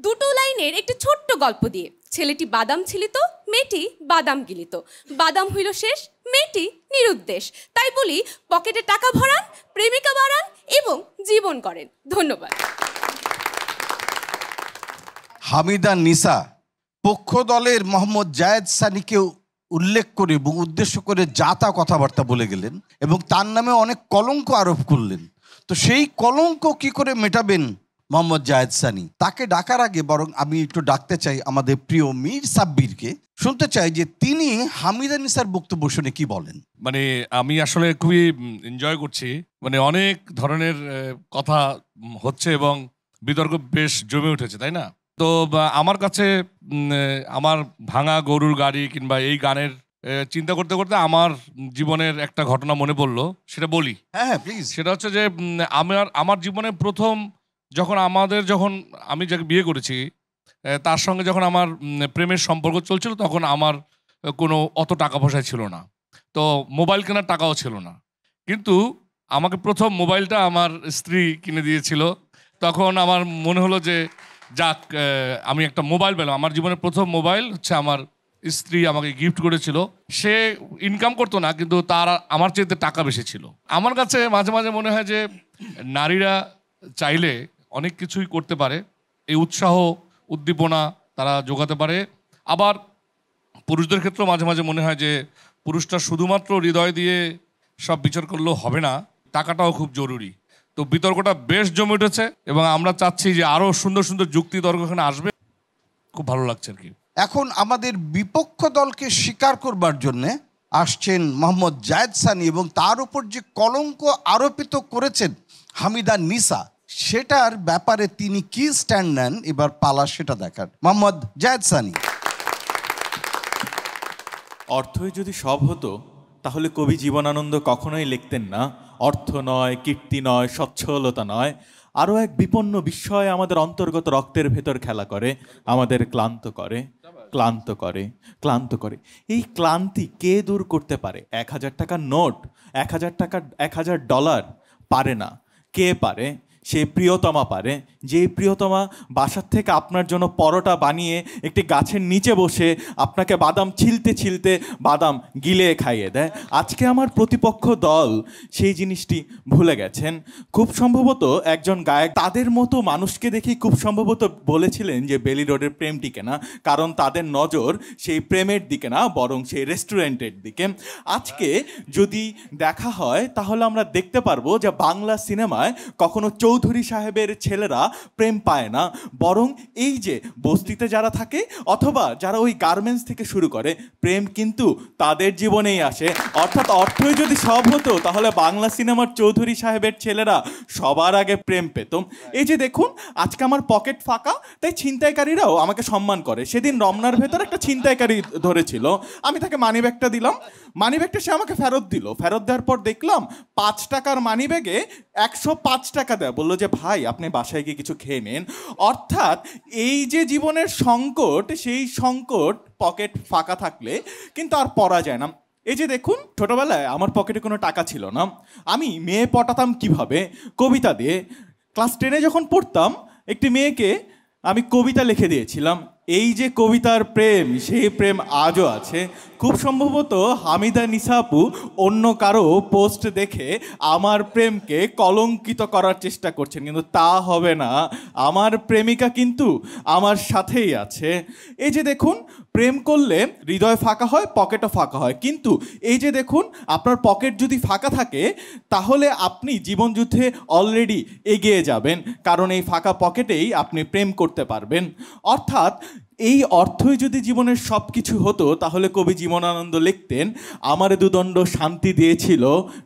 দুটো লাইনের একটি ছোট্ট গল্প দিয়ে। ছেলেটি বাদাম ছিলিত, মেয়েটি বাদাম গিলিত, বাদাম হইল শেষ, মেয়েটি নিরুদ্দেশ। তাই বলি পকেটে টাকা ভরান, প্রেমিকা বাড়ান এবং জীবন করেন। ধন্যবাদ। হামিদা নিসা পক্ষ দলের মোহাম্মদ জায়েদ সানিকে উল্লেখ করে এবং উদ্দেশ্য করে যা তা কথাবার্তা বলে গেলেন এবং তার নামে অনেক কলঙ্ক আরোপ করলেন। তো সেই কলঙ্ক কি করে মেটাবেন মোহাম্মদ জায়েদ সানি? তাকে ডাকার আগে বরং আমি একটু ডাকতে চাই আমাদের প্রিয় মীর সাব্বিরকে। শুনতে চাই যে তিনি হামিদা নিসার বক্তব্য শুনে কি বলেন। মানে আমি আসলে খুবই এনজয় করছি, মানে অনেক ধরনের কথা হচ্ছে এবং বিতর্ক বেশ জমে উঠেছে, তাই না? তো আমার কাছে আমার ভাঙা গরুর গাড়ি কিংবা এই গানের চিন্তা করতে করতে আমার জীবনের একটা ঘটনা মনে পড়লো, সেটা বলি। হ্যাঁ প্লিজ। সেটা হচ্ছে যে আমার জীবনে প্রথম যখন আমি যাকে বিয়ে করেছি তার সঙ্গে যখন আমার প্রেমের সম্পর্ক চলছিল, তখন আমার কোনো অত টাকা পয়সা ছিল না, তো মোবাইল কেনার টাকাও ছিল না। কিন্তু আমাকে প্রথম মোবাইলটা আমার স্ত্রী কিনে দিয়েছিল। তখন আমার মনে হলো যে যাক, আমি একটা মোবাইল পেলাম। আমার জীবনের প্রথম মোবাইল হচ্ছে আমার স্ত্রী আমাকে গিফট করেছিল। সে ইনকাম করতো না, কিন্তু তার আমার চাইতে টাকা বেশি ছিল। আমার কাছে মাঝে মাঝে মনে হয় যে নারীরা চাইলে অনেক কিছুই করতে পারে, এই উৎসাহ উদ্দীপনা তারা যোগাতে পারে। আবার পুরুষদের ক্ষেত্রেও মাঝে মাঝে মনে হয় যে পুরুষটা শুধুমাত্র হৃদয় দিয়ে সব বিচার করলেও হবে না, টাকাটাও খুব জরুরি। তো বিতর্কটা বেশ জমে উঠেছে এবং আমরা চাচ্ছি যে আরও সুন্দর সুন্দর যুক্তি তর্ক এখানে আসবে। খুব ভালো লাগছে আর কি। এখন আমাদের বিপক্ষ দলকে স্বীকার করবার জন্যে আসছেন মোহাম্মদ জায়েদ সানি, এবং তার উপর যে কলঙ্ক আরোপিত করেছেন হামিদা নিসা, সেটার ব্যাপারে তিনি কি স্ট্যান্ড নেন, এবার পালা সেটা দেখার। মোহাম্মদ জায়েদ সানি। অর্থই যদি সব হতো তাহলে কবি জীবনানন্দ কখনোই লিখতেন না, অর্থ নয়, কীর্তি নয়, সচ্ছলতা নয়, আরও এক বিপন্ন বিস্ময় আমাদের অন্তর্গত রক্তের ভেতর খেলা করে, আমাদের ক্লান্ত করে, ক্লান্ত করে, ক্লান্ত করে। এই ক্লান্তি কে দূর করতে পারে? 1000 টাকার নোট, 1000 টাকা, $1000 পারে না। কে পারে? সেই প্রিয়তমা পারে, যে প্রিয়তমা বাসার থেকে আপনার জন্য পরোটা বানিয়ে একটি গাছের নিচে বসে আপনাকে বাদাম ছিলতে ছিলতে বাদাম গিলে খাইয়ে দেয়। আজকে আমার প্রতিপক্ষ দল সেই জিনিসটি ভুলে গেছেন। খুব সম্ভবত একজন গায়ক তাদের মতো মানুষকে দেখে খুব সম্ভবত বলেছিলেন যে বেলি রোডের প্রেম টিকে না, কারণ তাদের নজর সেই প্রেমের দিকে না, বরং সেই রেস্টুরেন্টের দিকে। আজকে যদি দেখা হয় তাহলে আমরা দেখতে পারবো যে বাংলা সিনেমায় কখনো চৌধুরী সাহেবের ছেলেরা প্রেম পায় না, বরং এই যে বস্তিতে যারা থাকে অথবা যারা ওই গার্মেন্টস থেকে শুরু করে, প্রেম কিন্তু তাদের জীবনেই আসে। অর্থাৎ অর্থই যদি সব হতো তাহলে বাংলা সিনেমার চৌধুরী সাহেবের ছেলেরা সবার আগে প্রেম পেত। এই যে দেখুন, আজকে আমার পকেট ফাঁকা, তাই ছিনতাইকারীরাও আমাকে সম্মান করে। সেদিন রমনার ভেতর একটা ছিনতাইকারী ধরেছিল, আমি তাকে মানিব্যাগটা দিলাম, মানিব্যাগটা সে আমাকে ফেরত দিল। ফেরত দেওয়ার পর দেখলাম 5 টাকার মানিব্যাগে 105 টাকা দেয়। বললো যে ভাই আপনি বাসায় গিয়ে কিছু খেয়ে নেন। অর্থাৎ এই যে জীবনের সংকট, সেই সংকট পকেট ফাঁকা থাকলে কিন্তু আর পড়া যায় না। এই যে দেখুন, ছোটবেলায় আমার পকেটে কোনো টাকা ছিল না, আমি মেয়ে পটাতাম কিভাবে? কবিতা দিয়ে। ক্লাস 10-এ যখন পড়তাম একটি মেয়েকে আমি কবিতা লিখে দিয়েছিলাম। এই যে কবিতার প্রেম, সেই প্রেম আজও আছে। খুব সম্ভবত হামিদা নিসা আপু অন্য কারো পোস্ট দেখে আমার প্রেমকে কলঙ্কিত করার চেষ্টা করছেন, কিন্তু তা হবে না। আমার প্রেমিকা কিন্তু আমার সাথেই আছে। এই যে দেখুন, প্রেম করলে হৃদয় ফাঁকা হয়, পকেটও ফাঁকা হয়। কিন্তু এই যে দেখুন, আপনার পকেট যদি ফাঁকা থাকে তাহলে আপনি জীবনযুদ্ধে অলরেডি এগিয়ে যাবেন, কারণ এই ফাঁকা পকেটেই আপনি প্রেম করতে পারবেন। অর্থাৎ এই অর্থই যদি জীবনের সব কিছু হতো তাহলে কবি জীবনানন্দ লিখতেন, আমার দুদণ্ড শান্তি দিয়েছিল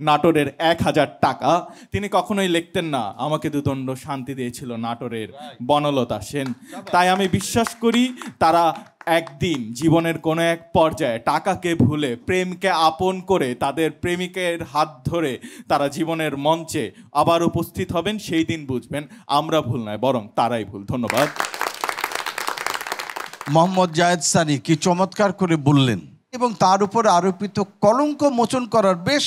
নাটোরের 1000 টাকা। তিনি কখনোই লিখতেন না, আমাকে দুদণ্ড শান্তি দিয়েছিল নাটোরের বনলতা সেন। তাই আমি বিশ্বাস করি তারা একদিন জীবনের কোনো এক পর্যায়ে টাকাকে ভুলে প্রেমকে আপন করে তাদের প্রেমিকের হাত ধরে তারা জীবনের মঞ্চে আবার উপস্থিত হবেন। সেই দিন বুঝবেন আমরা ভুল নয়, বরং তারাই ভুল। ধন্যবাদ। মোহাম্মদ জায়েদ সানি কি চমৎকার করে বললেন, এবং তার উপর আরোপিত কলঙ্ক মোচন করার বেশ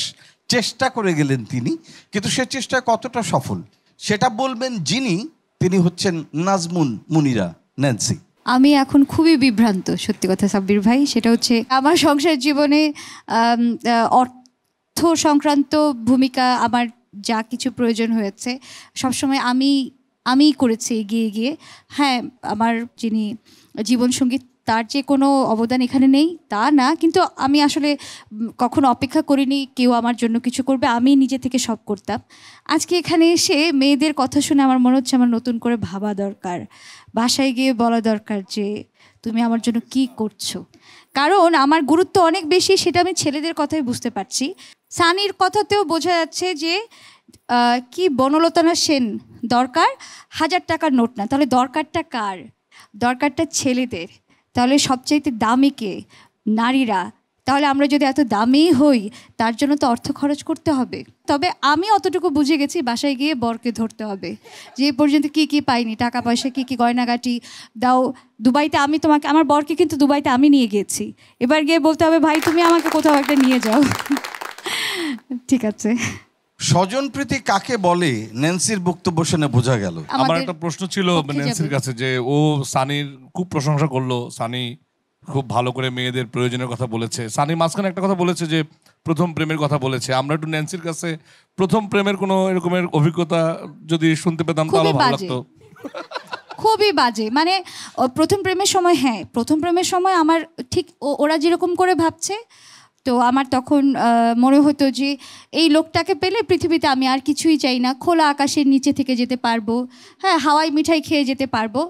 চেষ্টা করে গেলেন তিনি, কিন্তু সে চেষ্টায় কতটা সফল সেটা বলবেন যিনি, তিনি হচ্ছেন নাজমুন মুনিরা ন্যান্সি। আমি এখন খুবই বিভ্রান্ত, সত্যি কথা সাব্বির ভাই। সেটা হচ্ছে আমার সংসার জীবনে অর্থ সংক্রান্ত ভূমিকা, আমার যা কিছু প্রয়োজন হয়েছে সবসময় আমি করেছি এগিয়ে গিয়ে। হ্যাঁ, আমার যিনি জীবনসঙ্গী তার যে কোনো অবদান এখানে নেই তা না, কিন্তু আমি আসলে কখনো অপেক্ষা করিনি কেউ আমার জন্য কিছু করবে, আমি নিজে থেকে সব করতাম। আজকে এখানে এসে মেয়েদের কথা শুনে আমার মনে হচ্ছে আমার নতুন করে ভাবা দরকার, বাসায় গিয়ে বলা দরকার যে তুমি আমার জন্য কি করছো, কারণ আমার গুরুত্ব অনেক বেশি, সেটা আমি ছেলেদের কথাই বুঝতে পারছি। সানির কথাতেও বোঝা যাচ্ছে যে কি বনলতা সেন দরকার, 1000 টাকার নোট না। তাহলে দরকারটা কার? দরকারটা ছেলেদের। তাহলে সবচাইতে দামি কে? নারীরা। তাহলে আমরা যদি এত দামি হই তার জন্য তো অর্থ খরচ করতে হবে। তবে আমি অতটুকু বুঝে গেছি, বাসায় গিয়ে বরকে ধরতে হবে যে পর্যন্ত কি কি পাইনি, টাকা পয়সা কি কি গয়নাগাটি দাও। দুবাইতে আমি তোমাকে, আমার বরকে কিন্তু দুবাইতে আমি নিয়ে গিয়েছি, এবার গিয়ে বলতে হবে ভাই তুমি আমাকে কোথাও একটা নিয়ে যাও। ঠিক আছে। স্বজনপ্রীতি কাকে বলে ন্যান্সির বক্তব্য শুনে বোঝা গেল। আমার একটা প্রশ্ন ছিল ন্যান্সির কাছে, যে ও সানির খুব প্রশংসা করলো, সানি খুব ভালো করে মেয়েদের প্রয়োজনের কথা বলেছে। সানি মাঝখানে একটা কথা বলেছে যে প্রথম প্রেমের কথা বলেছে। আমরা একটু ন্যান্সির কাছে প্রথম প্রেমের কোনো এরকমের অভিজ্ঞতা যদি শুনতে পেতাম তাহলে খুবই ভালো বাজে। লাগতো। খুবই বাজে, মানে প্রথম প্রেমের সময়, হ্যাঁ প্রথম প্রেমের সময় আমার ঠিক ওরা যেরকম করে ভাবছে, তো আমার তখন মনে হতো যে এই লোকটাকে পেলে পৃথিবীতে আমি আর কিছুই চাই না, খোলা আকাশের নিচে থেকে যেতে পারবো, হ্যাঁ হাওয়াই মিঠাই খেয়ে যেতে পারবো।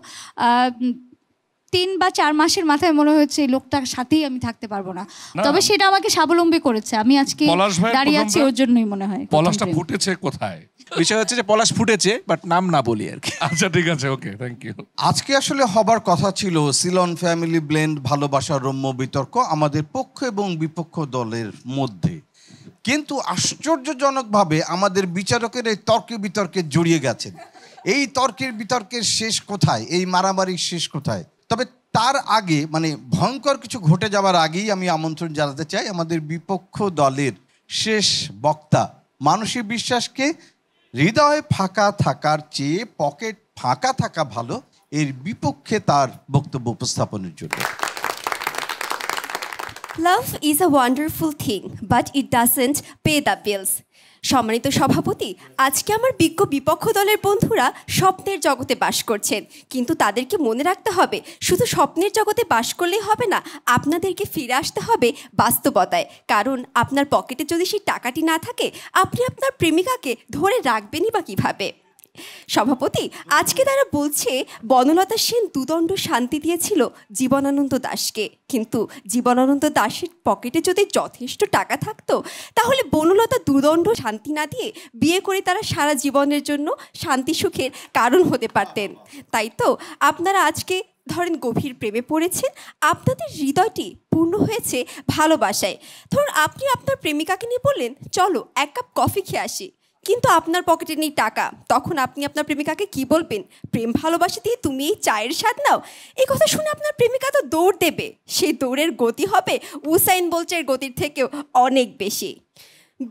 3 বা 4 মাসের মাথায় মনে হচ্ছে এই লোকটার সাথেই আমি থাকতে পারবো না, তবে সেটা আমাকে স্বাবলম্বী করেছে। আমি আজকে পলাশ ভাইয়ের দাঁড়িয়ে প্রথম আছি প্রেম? ওর জন্যই মনে হয়। প্রথম পলাশটা প্রেম। ফুটেছে কোথায়? বিষয় হচ্ছে যে পলাশ ফুটেছে, বাট নাম না বলি আর কি। আচ্ছা ঠিক আছে, ওকে, থ্যাংক ইউ। আজকে আসলে হবার কথা ছিল সিলন ফ্যামিলি ব্লেন্ড ভালোবাসার রম্য বিতর্ক আমাদের পক্ষ এবং বিপক্ষ দলের মধ্যে, কিন্তু আশ্চর্যজনকভাবে আমাদের বিচারকের এই তর্কে বিতর্কে জড়িয়ে গেছেন। এই তর্কের বিতর্কের শেষ কোথায়, এই মারামারির শেষ কোথায়? তবে তার আগে, মানে ভয়ঙ্কর কিছু ঘটে যাওয়ার আগেই আমি আমন্ত্রণ জানাতে চাই আমাদের বিপক্ষ দলের শেষ বক্তা মানসী বিশ্বাসকে, হৃদয় ফাঁকা থাকার চেয়ে পকেট ফাঁকা থাকা ভালো, এর বিপক্ষে তার বক্তব্য উপস্থাপনের জন্য। Love is a wonderful thing, but it doesn't pay the bills. সম্মানিত সভাপতি, আজকে আমার বিজ্ঞ বিপক্ষ দলের বন্ধুরা স্বপ্নের জগতে বাস করছেন, কিন্তু তাদেরকে মনে রাখতে হবে শুধু স্বপ্নের জগতে বাস করলেই হবে না, আপনাদেরকে ফিরে আসতে হবে বাস্তবতায়। কারণ আপনার পকেটে যদি সেই টাকাটি না থাকে, আপনি আপনার প্রেমিকাকে ধরে রাখবেনই বা কীভাবে? সভাপতি, আজকে তারা বলছে বনলতা সেন দুদণ্ড শান্তি দিয়েছিল জীবনানন্দ দাশকে, কিন্তু জীবনানন্দ দাশের পকেটে যদি যথেষ্ট টাকা থাকতো তাহলে বনলতা দুদণ্ড শান্তি না দিয়ে বিয়ে করে তারা সারা জীবনের জন্য শান্তি সুখের কারণ হতে পারতেন। তাই তো আপনারা আজকে ধরেন গভীর প্রেমে পড়েছেন, আপনাদের হৃদয়টি পূর্ণ হয়েছে ভালোবাসায়। ধরুন আপনি আপনার প্রেমিকাকে নিয়ে বললেন চলো 1 কাপ কফি খেয়ে আসি, কিন্তু আপনার পকেটে নেই টাকা, তখন আপনি আপনার প্রেমিকাকে কি বলবেন? প্রেম ভালোবাসা দিয়ে তুমি এই চায়ের স্বাদ নাও। এই কথা শুনে আপনার প্রেমিকা তো দৌড় দেবে, সেই দৌড়ের গতি হবে উসাইন বোল্টের গতির থেকেও অনেক বেশি।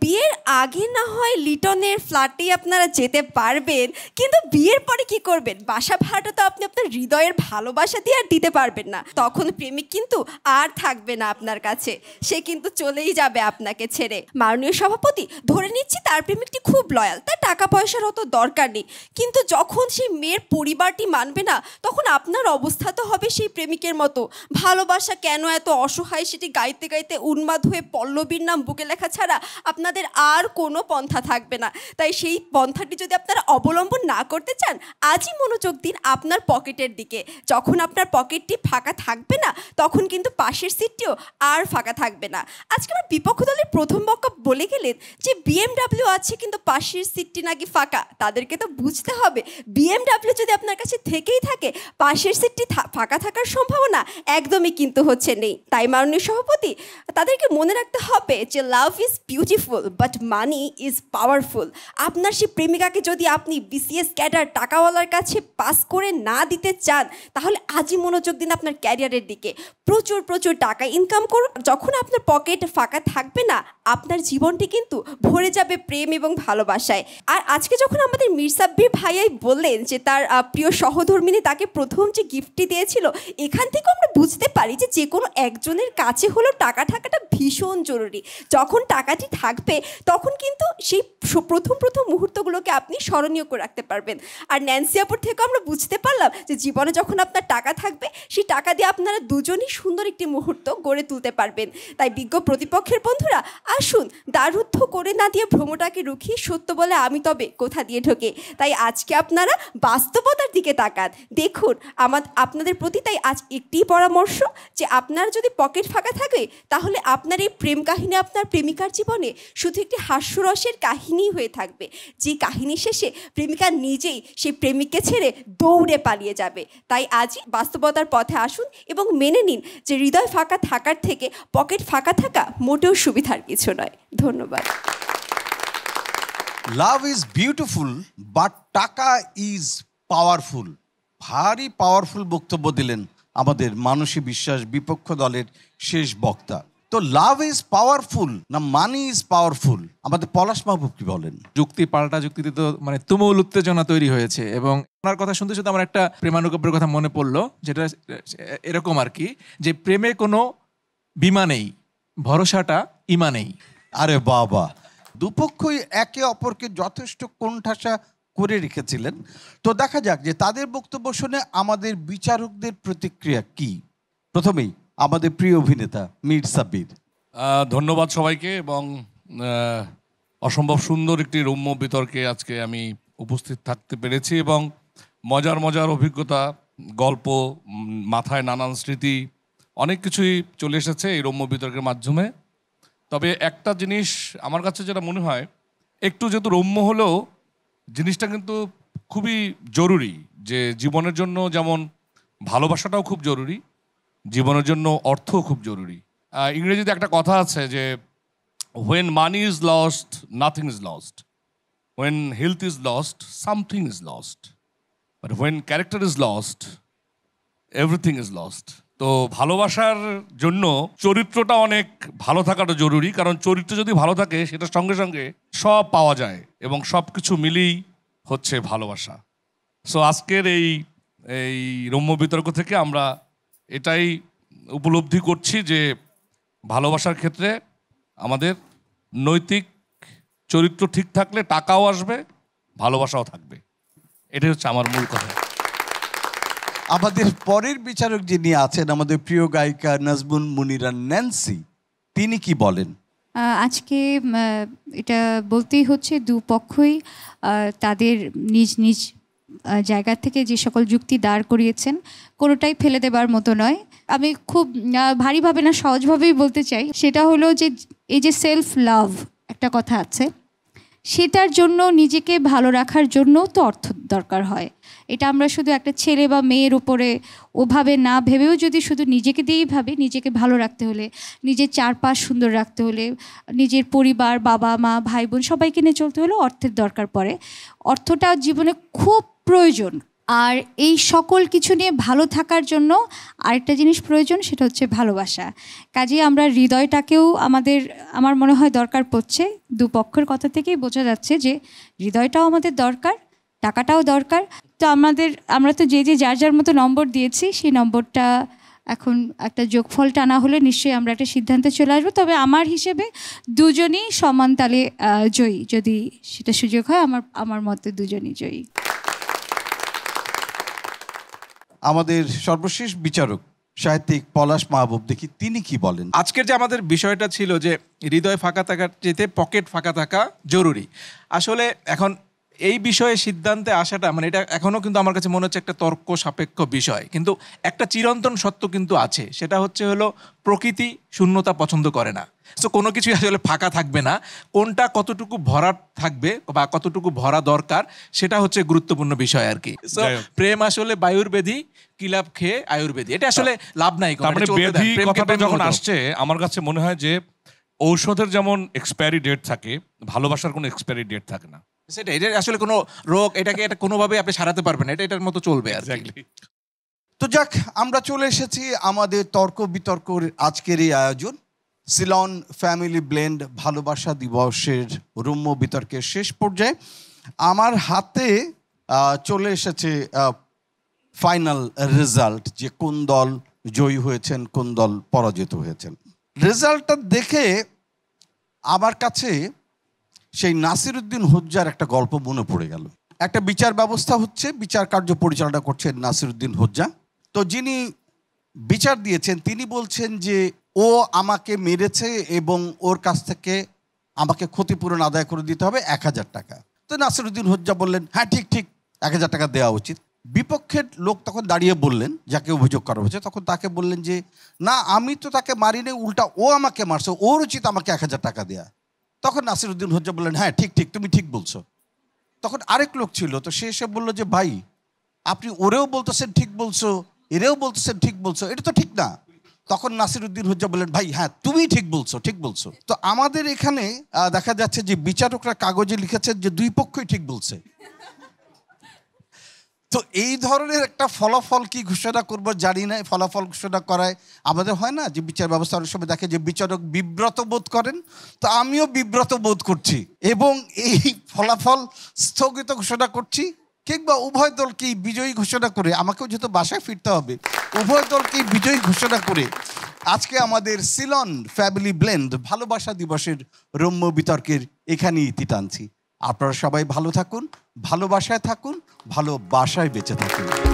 বিয়ের আগে না হয় লিটনের ফ্ল্যাটে আপনারা যেতে পারবেন, কিন্তু বিয়ের পরে কি করবেন? বাসা ভাড়াটা তো আপনি আপনার হৃদয়ের ভালোবাসা দিয়ে আর দিতে পারবেন না, তখন প্রেমিক কিন্তু আর থাকবে না আপনার কাছে, সে কিন্তু চলেই যাবে আপনাকে ছেড়ে। মাননীয় সভাপতি, ধরে নিচ্ছি তার প্রেমিকটি খুব লয়াল, তার টাকা পয়সার অত দরকার নেই, কিন্তু যখন সেই মেয়ের পরিবারটি মানবে না, তখন আপনার অবস্থা তো হবে সেই প্রেমিকের মতো। ভালোবাসা কেন এত অসহায় সেটি গাইতে গাইতে উন্মাদ হয়ে পল্লবীর নাম বুকে লেখা ছাড়া আপনাদের আর কোনো পন্থা থাকবে না। তাই সেই পন্থাটি যদি আপনারা অবলম্বন না করতে চান, আজই মনোযোগ দিন আপনার পকেটের দিকে। যখন আপনার পকেটটি ফাঁকা থাকবে না, তখন কিন্তু পাশের সিটটিও আর ফাঁকা থাকবে না। আজকে আমার বিপক্ষ দলের প্রথম বক্তা বলে গেলেন যে BMW আছে কিন্তু পাশের সিটটি নাকি ফাঁকা। তাদেরকে তো বুঝতে হবে BMW যদি আপনার কাছে থেকেই থাকে, পাশের সিটটি ফাঁকা থাকার সম্ভাবনা একদমই কিন্তু হচ্ছে নেই। তাই মাননীয় সভাপতি, তাদেরকে মনে রাখতে হবে যে love is beautiful but money is powerful. আপনার সেই প্রেমিকাকে যদি আপনি BCS ক্যাডার টাকাওয়ালার কাছে পাস করে না দিতে চান, তাহলে আজই মনোযোগ দিন আপনার ক্যারিয়ারের দিকে। প্রচুর প্রচুর টাকা ইনকাম করুন। যখন আপনার পকেট ফাঁকা থাকবে না, আপনার জীবনটি কিন্তু ভরে যাবে প্রেম এবং ভালোবাসায়। আর আজকে যখন আমাদের মীর সাব্বির ভাইয়াই বললেন যে তার প্রিয় সহধর্মিনী তাকে প্রথম যে গিফটটি দিয়েছিল, এখান থেকে আমরা বুঝতে পারি যে যে কোনো একজনের কাছে হলেও টাকা থাকাটা ভীষণ জরুরি। যখন টাকাটি থাকবে তখন কিন্তু সেই প্রথম মুহূর্তগুলোকে আপনি স্মরণীয় করে রাখতে পারবেন। আর ন্যান্সি আপুর থেকে আমরা বুঝতে পারলাম যে জীবনে যখন আপনার টাকা থাকবে, সেই টাকা দিয়ে আপনারা দুজনই সুন্দর একটি মুহূর্ত গড়ে তুলতে পারবেন। তাই বিজ্ঞ প্রতিপক্ষের বন্ধুরা, আসুন দারুদ্ধ করে না দিয়ে ভ্রমটাকে রুখিয়ে সত্য বলে আমি তবে কোথা দিয়ে ঢোকে। তাই আজকে আপনারা বাস্তবতার দিকে তাকান। দেখুন আপনাদের প্রতি তাই আজ একটিই পরামর্শ যে আপনার যদি পকেট ফাঁকা থাকে, তাহলে আপনার এই প্রেম কাহিনী আপনার প্রেমিকার জীবনে শুধু একটি হাস্যরসের কাহিনী হয়ে থাকবে, যে কাহিনী শেষে প্রেমিকা নিজেই সেই প্রেমিককে ছেড়ে দৌড়ে পালিয়ে যাবে। তাই আজই বাস্তবতার পথে আসুন এবং মেনে নিন যে হৃদয় ফাঁকা থাকার থেকে পকেট ফাঁকা থাকা মোটেও সুবিধার কিছু নয়। ধন্যবাদ। লাভ ইজ বিউটিফুল বাট টাকা ইজ পাওয়ারফুল। ভারী পাওয়ারফুল বক্তব্য দিলেন আমাদের মানসী বিশ্বাস, বিপক্ষ দলের শেষ বক্তা। তো লাভ ইজ পাওয়ারফুল না মানি ইজ পাওয়ারফুল, আমাদের পলাশ মাহবুব কি বলেন? যুক্তি পাল্টা যুক্তিতে তো মানে তুমুল উত্তেজনা তৈরি হয়েছে, এবং ওনার কথা শুনতে শুনতে আমার একটা প্রেমানুগব্যের কথা মনে পড়লো, যেটা এরকম আর কি, যে প্রেমে কোনো বিমা নেই, ভরসাটা ইমানেই। আরে বাবা, দুপক্ষই একে অপরকে যথেষ্ট কোণঠাসা করে রেখেছিলেন। তো দেখা যাক যে তাদের বক্তব্য শুনে আমাদের বিচারকদের প্রতিক্রিয়া কি। প্রথমেই আমাদের প্রিয় অভিনেতা মীর সাব্বির। ধন্যবাদ সবাইকে, এবং অসম্ভব সুন্দর একটি রম্য বিতর্কে আজকে আমি উপস্থিত থাকতে পেরেছি, এবং মজার মজার অভিজ্ঞতা, গল্প, মাথায় নানান স্মৃতি, অনেক কিছুই চলে এসেছে এই রম্য বিতর্কের মাধ্যমে। তবে একটা জিনিস আমার কাছে যেটা মনে হয়, একটু যেহেতু রম্য হলেও জিনিসটা কিন্তু খুবই জরুরি, যে জীবনের জন্য যেমন ভালোবাসাটাও খুব জরুরি, জীবনের জন্য অর্থও খুব জরুরি। ইংরেজিতে একটা কথা আছে যে when money is lost nothing is lost, when health is lost something is lost, but when character is lost everything is lost. তো ভালোবাসার জন্য চরিত্রটা অনেক ভালো থাকাটা জরুরি, কারণ চরিত্র যদি ভালো থাকে সেটার সঙ্গে সঙ্গে সব পাওয়া যায়, এবং সব কিছু মিলেই হচ্ছে ভালোবাসা। সো আজকের এই রম্য বিতর্ক থেকে আমরা এটাই উপলব্ধি করছি যে ভালোবাসার ক্ষেত্রে আমাদের নৈতিক চরিত্র ঠিক থাকলে টাকাও আসবে, ভালোবাসাও থাকবে। এটাই হচ্ছে আমার মূল কথা। আমাদের পরের বিচারক যিনি আছেন, আমাদের প্রিয় গায়িকা নাজমুন মুনিরা ন্যান্সি, তিনি কি বলেন? আজকে এটা বলতেই হচ্ছে দুপক্ষই তাদের নিজ নিজ জায়গা থেকে যে সকল যুক্তি দাঁড় করিয়েছেন কোনোটাই ফেলে দেবার মতো নয়। আমি খুব ভারীভাবে না সহজভাবেই বলতে চাই, সেটা হলো যে এই যে সেলফ লাভ একটা কথা আছে, সেটার জন্য নিজেকে ভালো রাখার জন্য তো অর্থ দরকার হয়। এটা আমরা শুধু একটা ছেলে বা মেয়ের উপরে ওভাবে না ভেবেও যদি শুধু নিজেকে দিয়েই ভাবি, নিজেকে ভালো রাখতে হলে, নিজের চারপাশ সুন্দর রাখতে হলে, নিজের পরিবার, বাবা মা ভাই বোন সবাইকে নিয়ে চলতে হলে অর্থের দরকার পড়ে। অর্থটা জীবনে খুব প্রয়োজন, আর এই সকল কিছু নিয়ে ভালো থাকার জন্য আরেকটা জিনিস প্রয়োজন, সেটা হচ্ছে ভালোবাসা। কাজেই আমরা হৃদয়টাকেও আমার মনে হয় দরকার পড়ছে। দুপক্ষের কথা থেকেই বোঝা যাচ্ছে যে হৃদয়টাও আমাদের দরকার, টাকাটাও দরকার। তো আমরা তো যে যার যার মতো নম্বর দিয়েছি, সেই নম্বরটা এখন একটা যোগফল টানা হলে নিশ্চয়ই আমরা একটা সিদ্ধান্তে চলে আসবো। তবে আমার হিসেবে দুজনই সমান তালে জয়ী, যদি সেটা সুযোগ হয়। আমার মতে দুজনই জয়ী। আমাদের সর্বশেষ বিচারক সাহিত্যিক পলাশ মাহবুব, দেখি তিনি কি বলেন। আজকের যে আমাদের বিষয়টা ছিল যে হৃদয় ফাঁকা থাকার চেয়ে পকেট ফাঁকা থাকা জরুরি, আসলে এখন এই বিষয়ে সিদ্ধান্তে আসাটা মানে এটা এখনও কিন্তু আমার কাছে মনে হচ্ছে একটা তর্ক সাপেক্ষ বিষয়, কিন্তু একটা চিরন্তন সত্য কিন্তু আছে, সেটা হলো প্রকৃতি শূন্যতা পছন্দ করে না। সো কোনো কিছুই আসলে ফাঁকা থাকবে না, কোনটা কতটুকু ভরা থাকবে বা কতটুকু ভরা দরকার সেটা হচ্ছে গুরুত্বপূর্ণ বিষয় আর কি। সো প্রেম আসলে বায়ুর বেধি, কিলাপ খেয়ে আয়ুর্বেদী, এটা আসলে লাভ নাই। মানে বেধি কথাটা যখন আসছে, আমার কাছে মনে হয় যে ঔষধের যেমন এক্সপায়ারি ডেট থাকে, ভালোবাসার কোনো এক্সপায়ারি ডেট থাকে না। সেটা এটা আসলে কোনো রোগ, এটা কোনোভাবে আপনি সারাতে পারবেন না, এটার মতো চলবে আর কি। তো যাক, আমরা চলে এসেছি আমাদের তর্ক বিতর্কের আজকের এই আয়োজন সিলন ফ্যামিলি ব্লেন্ড ভালোবাসা দিবসের রম্য বিতর্কের শেষ পর্যায়ে। আমার হাতে চলে এসেছে ফাইনাল রেজাল্ট, যে কোন দল জয়ী হয়েছেন, কোন দল পরাজিত হয়েছেন। রেজাল্টটা দেখে আমার কাছে সেই নাসিরউদ্দিন হোজ্জার একটা গল্প মনে পড়ে গেল। একটা বিচার ব্যবস্থা হচ্ছে, বিচার কার্য পরিচালনা করছেন নাসিরউদ্দিন হোজ্জা। তো যিনি বিচার দিয়েছেন তিনি বলছেন যে ও আমাকে মেরেছে এবং ওর কাছ থেকে আমাকে ক্ষতিপূরণ আদায় করে দিতে হবে 1000 টাকা। তো নাসিরউদ্দিন হোজ্জা বললেন হ্যাঁ ঠিক 1000 টাকা দেওয়া উচিত। বিপক্ষের লোক তখন দাঁড়িয়ে বললেন, যাকে অভিযোগ করা হয়েছে, তখন তাকে বললেন যে না, আমি তো তাকে মারিনি, উল্টা ও আমাকে মারছে, ওর উচিত আমাকে 1000 টাকা দেয়া। তখন নাসিরউদ্দিন হোজ্জা বললেন হ্যাঁ ঠিক তুমি ঠিক বলছো। তখন আরেক লোক ছিল, তো সে এসে বললো যে ভাই, আপনি ওরেও বলতেছেন ঠিক বলছো, এরেও বলতেছেন ঠিক বলছো, এটা তো ঠিক না। তখন নাসিরউদ্দিন হোজ্জা বললেন ভাই হ্যাঁ তুমি ঠিক বলছো। তো আমাদের এখানে দেখা যাচ্ছে যে বিচারকরা কাগজে লিখেছেন যে দুই পক্ষই ঠিক বলছে। তো এই ধরনের একটা ফলাফল কি ঘোষণা করব জানি না। ফলাফল ঘোষণা করায় আমাদের হয় না যে বিচার ব্যবস্থা অনেক সময় দেখে যে বিচারক বিব্রত বোধ করেন, তো আমিও বিব্রত বোধ করছি এবং এই ফলাফল স্থগিত ঘোষণা করছি, কিংবা উভয় দলকেই বিজয়ী ঘোষণা করে, আমাকেও যেহেতু বাসায় ফিরতে হবে, উভয় দলকেই বিজয়ী ঘোষণা করে আজকে আমাদের সিলন ফ্যামিলি ব্লেন্ড ভালোবাসা দিবসের রম্য বিতর্কের এখানেই ইতি টানছি। আপনারা সবাই ভালো থাকুন, ভালোবাসায় থাকুন, ভালোবাসায় বেঁচে থাকুন।